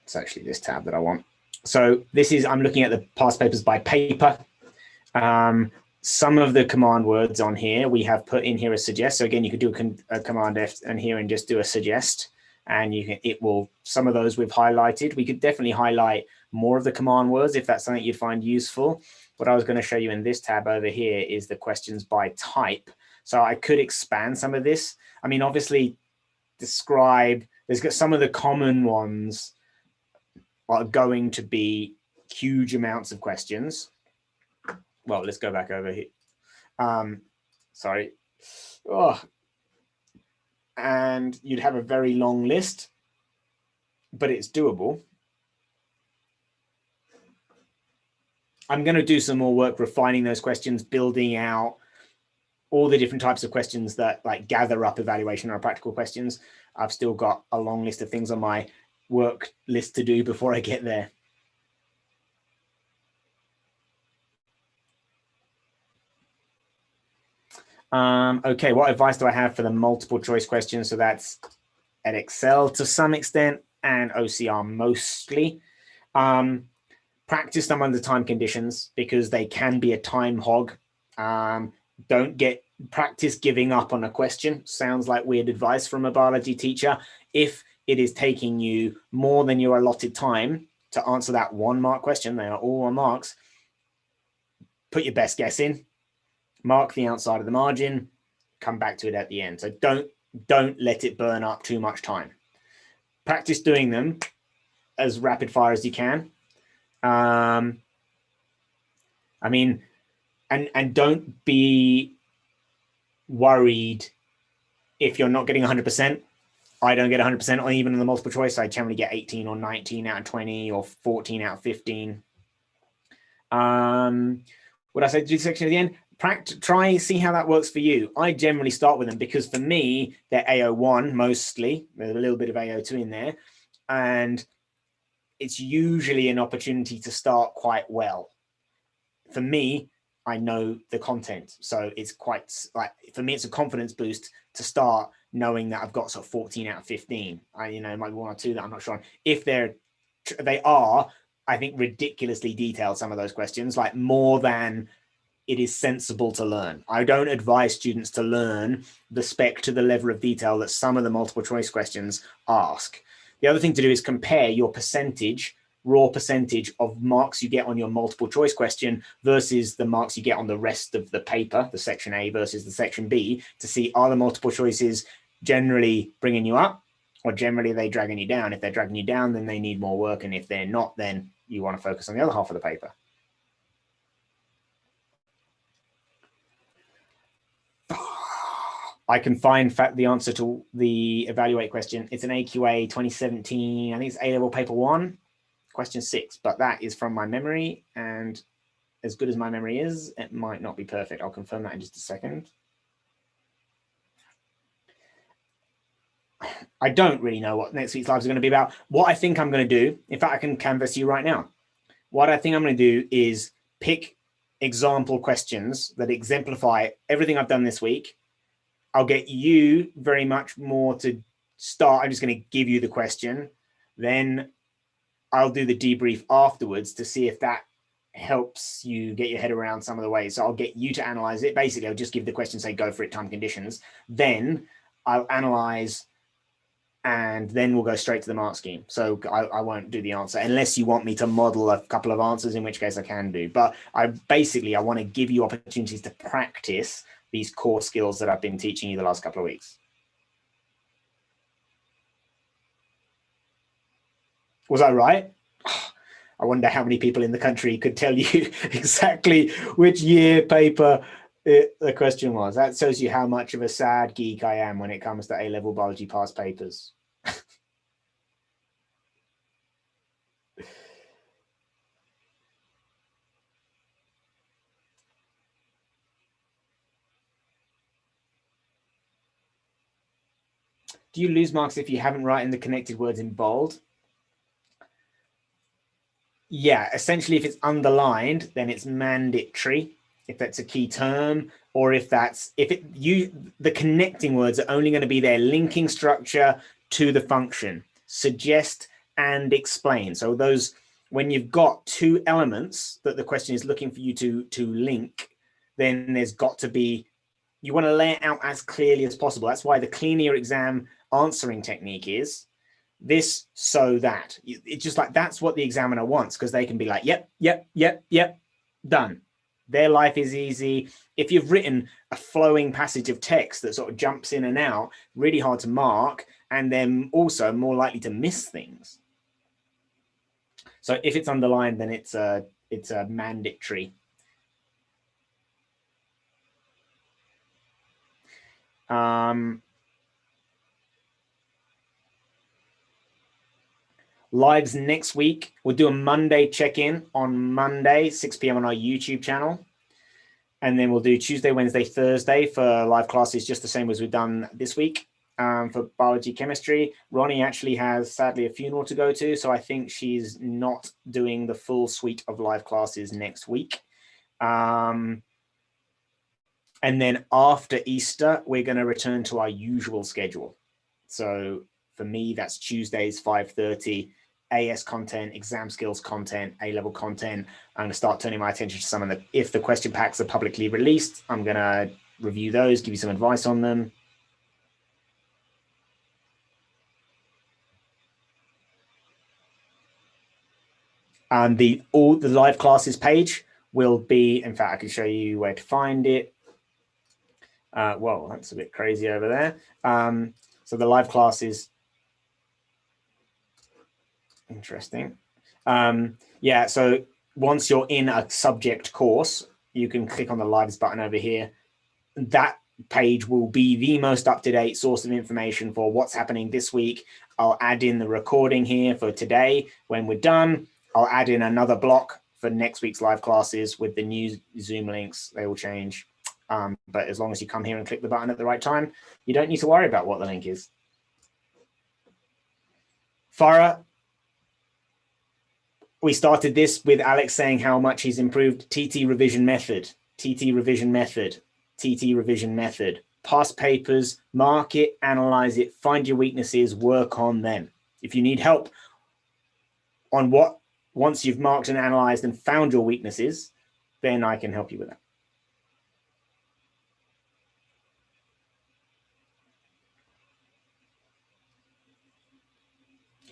it's actually this tab that I want. So this is, I'm looking at the past papers by paper. Some of the command words on here, we have put in here a suggest. So again, you could do a command F and here and just do a suggest. And you can, it will, some of those we've highlighted. We could definitely highlight more of the command words if that's something you'd find useful. What I was going to show you in this tab over here is the questions by type. So I could expand some of this. I mean, obviously, describe, there's got some of the common ones are going to be huge amounts of questions. Well, let's go back over here. Sorry. Oh. And you'd have a very long list, but it's doable. I'm going to do some more work refining those questions, building out all the different types of questions that like gather up evaluation or practical questions. I've still got a long list of things on my work list to do before I get there. Okay, what advice do I have for the multiple choice questions? So that's at Excel to some extent and OCR mostly. Practice them under time conditions because they can be a time hog. Don't get practice giving up on a question. Sounds like weird advice from a biology teacher. If it is taking you more than your allotted time to answer that 1 mark question, they are all 1 marks, put your best guess in, mark the outside of the margin, come back to it at the end. So don't let it burn up too much time. Practice doing them as rapid fire as you can. I mean, and don't be worried if you're not getting 100%. I don't get 100% or even in the multiple choice. I generally get 18 or 19 out of 20 or 14 out of 15. What I say to do the section at the end, try see how that works for you. I generally start with them because for me, they're AO1 mostly. There's a little bit of AO2 in there. And it's usually an opportunity to start quite well. For me, I know the content. So it's quite like, for me, it's a confidence boost to start knowing that I've got sort of 14 out of 15. It might be 1 or 2 that I'm not sure on. If they are, I think, ridiculously detailed, some of those questions, like more than it is sensible to learn. I don't advise students to learn the spec to the level of detail that some of the multiple choice questions ask. The other thing to do is compare your raw percentage of marks you get on your multiple choice question versus the marks you get on the rest of the paper, the section A versus the section B, to see are the multiple choices generally bringing you up or generally are they dragging you down. If they're dragging you down, then they need more work. And if they're not, then you want to focus on the other half of the paper. I can find the answer to the evaluate question. It's an AQA 2017. I think it's A-level paper 1, question 6, but that is from my memory. And as good as my memory is, it might not be perfect. I'll confirm that in just a second. I don't really know what next week's lives are going to be about. What I think I'm going to do, in fact, I can canvas you right now. What I think I'm going to do is pick example questions that exemplify everything I've done this week. I'll get you very much more to start. I'm just going to give you the question. Then I'll do the debrief afterwards to see if that helps you get your head around some of the ways. So I'll get you to analyze it. Basically, I'll just give the question, say, go for it, time conditions. Then I'll analyze, and then we'll go straight to the mark scheme. So I won't do the answer unless you want me to model a couple of answers, in which case I can do. But I want to give you opportunities to practice these core skills that I've been teaching you the last couple of weeks. Was I right? I wonder how many people in the country could tell you exactly which year paper the question was. That shows you how much of a sad geek I am when it comes to A-level biology past papers. Do you lose marks if you haven't written the connected words in bold? Yeah, essentially, if it's underlined, then it's mandatory. If that's a key term, or if the connecting words are only going to be their linking structure to the function, suggest and explain. So those, when you've got 2 elements that the question is looking for you to link, then there's got to be, you want to lay it out as clearly as possible. That's why the cleaner your exam answering technique is. This, so that. It's just like, that's what the examiner wants, because they can be like, yep, done. Their life is easy. If you've written a flowing passage of text that sort of jumps in and out, really hard to mark, and then also more likely to miss things. So if it's underlined, then it's a mandatory. Lives next week. We'll do a Monday check-in on Monday, 6 p.m. on our YouTube channel. And then we'll do Tuesday, Wednesday, Thursday for live classes, just the same as we've done this week for biology, chemistry. Ronnie actually has, sadly, a funeral to go to, so I think she's not doing the full suite of live classes next week. And then after Easter, we're going to return to our usual schedule. So for me, that's Tuesdays, 5:30, AS content, exam skills content, A-level content. I'm going to start turning my attention to some of the, if the question packs are publicly released, I'm going to review those, give you some advice on them. And all the live classes page will be, in fact, I can show you where to find it. Well, that's a bit crazy over there. So the live classes, interesting. Yeah, so once you're in a subject course, you can click on the lives button over here. That page will be the most up-to-date source of information for what's happening this week. I'll add in the recording here for today. When we're done, I'll add in another block for next week's live classes with the new Zoom links. They will change. But as long as you come here and click the button at the right time, you don't need to worry about what the link is. Farah, we started this with Alex saying how much he's improved. TT revision method, TT revision method, TT revision method. Past papers, mark it, analyze it, find your weaknesses, work on them. If you need help on what, once you've marked and analyzed and found your weaknesses, then I can help you with that.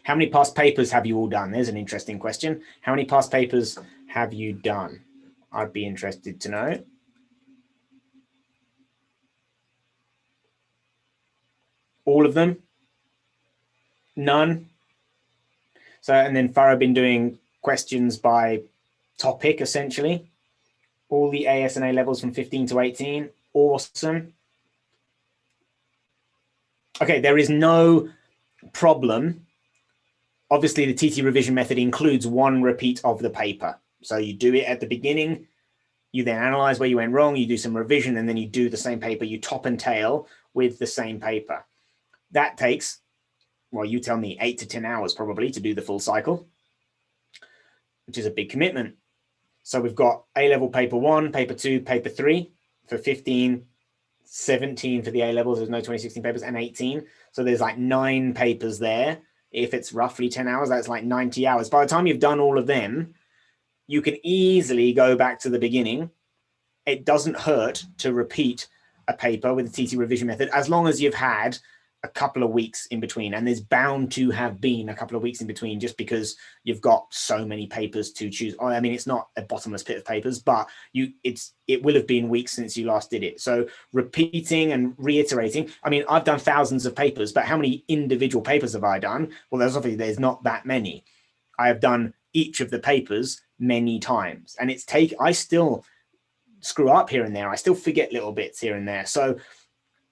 How many past papers have you all done? There's an interesting question. How many past papers have you done? I'd be interested to know. All of them? None? So, and then Farah been doing questions by topic, essentially. All the AS and A levels from 15 to 18. Awesome. Okay, there is no problem. Obviously, the TT revision method includes one repeat of the paper. So you do it at the beginning, you then analyze where you went wrong, you do some revision, and then you do the same paper, you top and tail with the same paper. That takes, well, you tell me, 8 to 10 hours probably to do the full cycle, which is a big commitment. So we've got A-level paper 1, paper 2, paper 3 for 15, 17 for the A-levels, there's no 2016 papers, and 18. So there's like 9 papers there. If it's roughly 10 hours, that's like 90 hours. By the time you've done all of them, you can easily go back to the beginning. It doesn't hurt to repeat a paper with the TT revision method, as long as you've had a couple of weeks in between. And there's bound to have been a couple of weeks in between, just because you've got so many papers to choose. I mean, it's not a bottomless pit of papers, but it will have been weeks since you last did it. So repeating and reiterating. I mean, I've done thousands of papers, but how many individual papers have I done? Well, there's not that many. I have done each of the papers many times, and I still screw up here and there. I still forget little bits here and there. So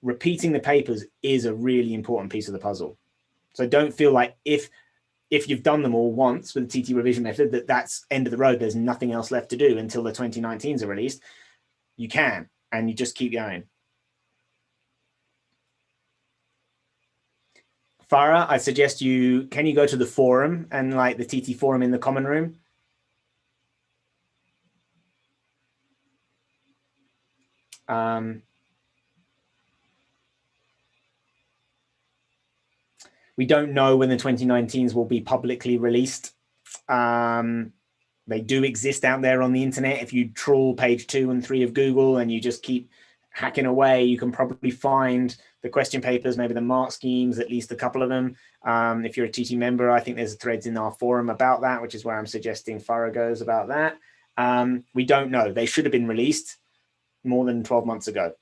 repeating the papers is a really important piece of the puzzle. So don't feel like if you've done them all once with the TT revision method, that's end of the road. There's nothing else left to do until the 2019s are released. You can, and you just keep going. Farah, I suggest can you go to the forum and like the TT forum in the common room? We don't know when the 2019s will be publicly released. They do exist out there on the internet. If you trawl page 2 and 3 of Google and you just keep hacking away, you can probably find the question papers, maybe the mark schemes, at least a couple of them. If you're a TT member, I think there's threads in our forum about that, which is where I'm suggesting Farah goes about that. We don't know. They should have been released more than 12 months ago.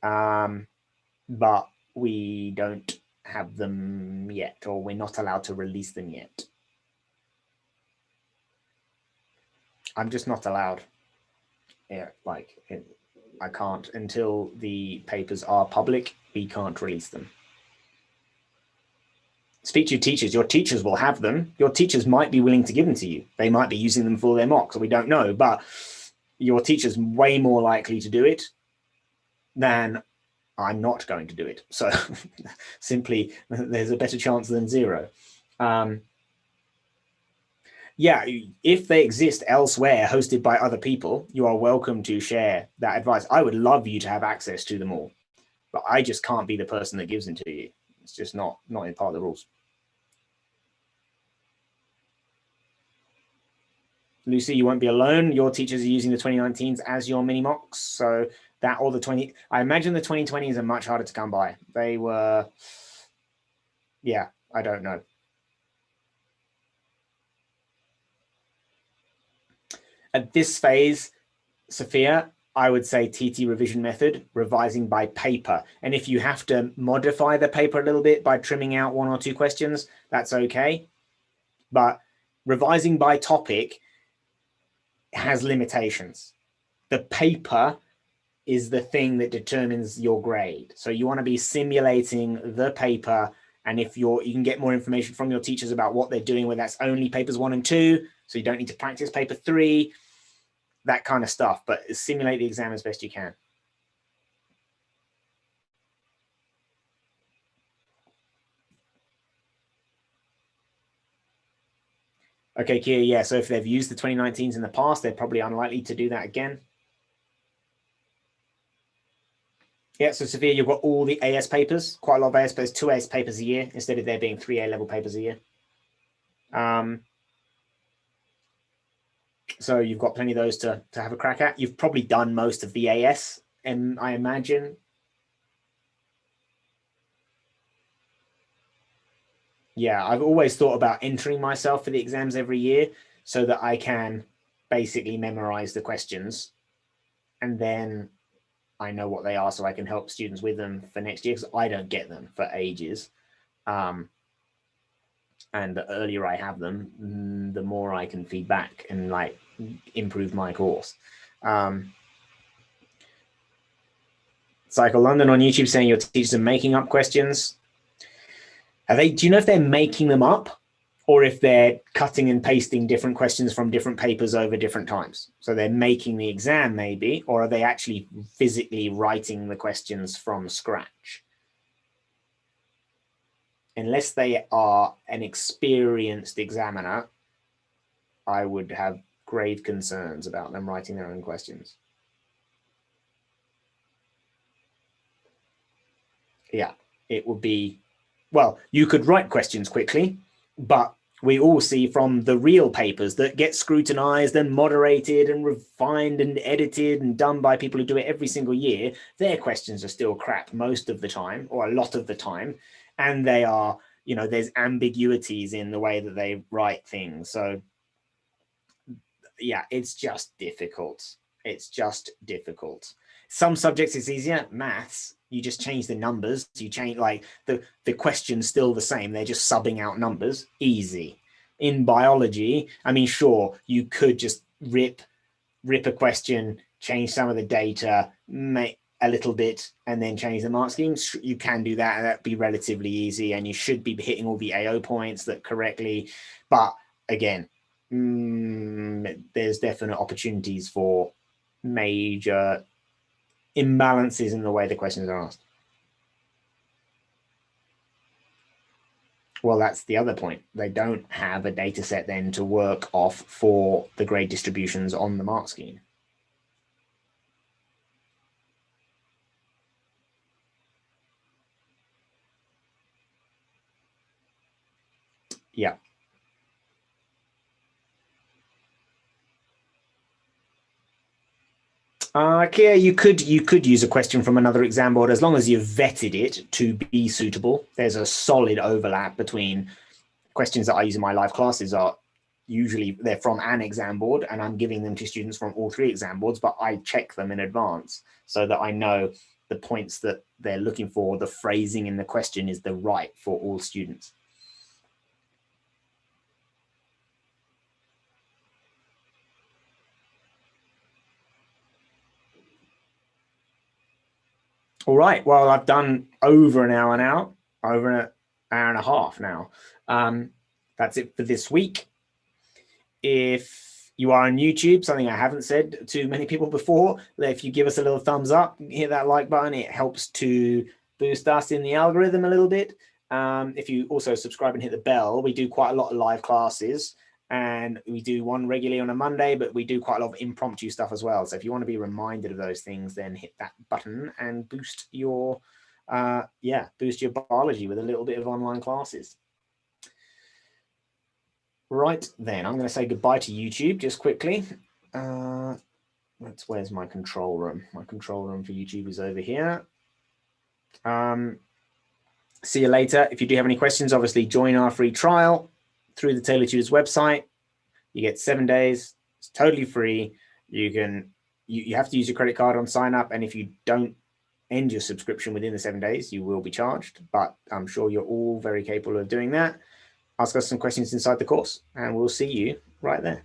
But we don't have them yet, or we're not allowed to release them yet. I'm just not allowed. Yeah, like I can't until the papers are public. We can't release them. Speak to your teachers. Your teachers will have them. Your teachers might be willing to give them to you. They might be using them for their mocks, we don't know. But your teacher's way more likely to do it than I'm not going to do it. So simply, there's a better chance than zero. Yeah, if they exist elsewhere, hosted by other people, you are welcome to share that advice. I would love you to have access to them all, but I just can't be the person that gives them to you. It's just not in part of the rules. Lucy, you won't be alone. Your teachers are using the 2019s as your mini mocks. So that or the 20, I imagine the 2020s are much harder to come by. They were, yeah, I don't know. At this phase, Sophia, I would say TT revision method, revising by paper. And if you have to modify the paper a little bit by trimming out 1 or 2 questions, that's okay. But revising by topic has limitations. The paper is the thing that determines your grade. So you want to be simulating the paper. And if you can get more information from your teachers about what they're doing, where that's only papers 1 and 2, so you don't need to practice paper 3, that kind of stuff, but simulate the exam as best you can. Okay, Kia, yeah, so if they've used the 2019s in the past, they're probably unlikely to do that again. Yeah, so Sophia, you've got all the AS papers, quite a lot of AS papers, 2 AS papers a year, instead of there being 3 A-level papers a year. So you've got plenty of those to have a crack at. You've probably done most of the AS, and I imagine. Yeah, I've always thought about entering myself for the exams every year so that I can basically memorize the questions, and then I know what they are so I can help students with them for next year, because I don't get them for ages. And the earlier I have them, the more I can feed back and like improve my course. Cycle London on YouTube saying your teachers are making up questions. Do you know if they're making them up or if they're cutting and pasting different questions from different papers over different times? So they're making the exam maybe, or are they actually physically writing the questions from scratch? Unless they are an experienced examiner, I would have grave concerns about them writing their own questions. Yeah, it would be, well, you could write questions quickly, but we all see from the real papers that get scrutinized and moderated and refined and edited and done by people who do it every single year, their questions are still crap most of the time, or a lot of the time. And they are, you know, there's ambiguities in the way that they write things. So yeah, it's just difficult. It's just difficult. Some subjects it's easier. Maths, you just change the numbers. You change, like, the question's still the same. They're just subbing out numbers. Easy. In biology, I mean, sure, you could just rip a question, change some of the data, make a little bit, and then change the mark schemes. You can do that, and that'd be relatively easy, and you should be hitting all the AO points that correctly. But again, there's definite opportunities for major imbalances in the way the questions are asked. Well, that's the other point. They don't have a data set then to work off for the grade distributions on the mark scheme. Yeah. Kia, you could use a question from another exam board as long as you've vetted it to be suitable. There's a solid overlap between questions that I use in my live classes are usually they're from an exam board, and I'm giving them to students from all 3 exam boards, but I check them in advance so that I know the points that they're looking for, the phrasing in the question is the right for all students. All right, well, I've done over an hour now, over an hour and a half now. That's it for this week. If you are on YouTube, something I haven't said to many people before, if you give us a little thumbs up, hit that like button, it helps to boost us in the algorithm a little bit. If you also subscribe and hit the bell, we do quite a lot of live classes, and we do one regularly on a Monday, but we do quite a lot of impromptu stuff as well. So if you want to be reminded of those things, then hit that button and boost your boost your biology with a little bit of online classes. Right then, I'm going to say goodbye to YouTube just quickly. Where's my control room? My control room for YouTube is over here. See you later. If you do have any questions, obviously join our free trial through the Tailored Tutors website. You get 7 days. It's totally free. You have to use your credit card on sign up, and if you don't end your subscription within the 7 days, you will be charged. But I'm sure you're all very capable of doing that. Ask us some questions inside the course, and we'll see you right there.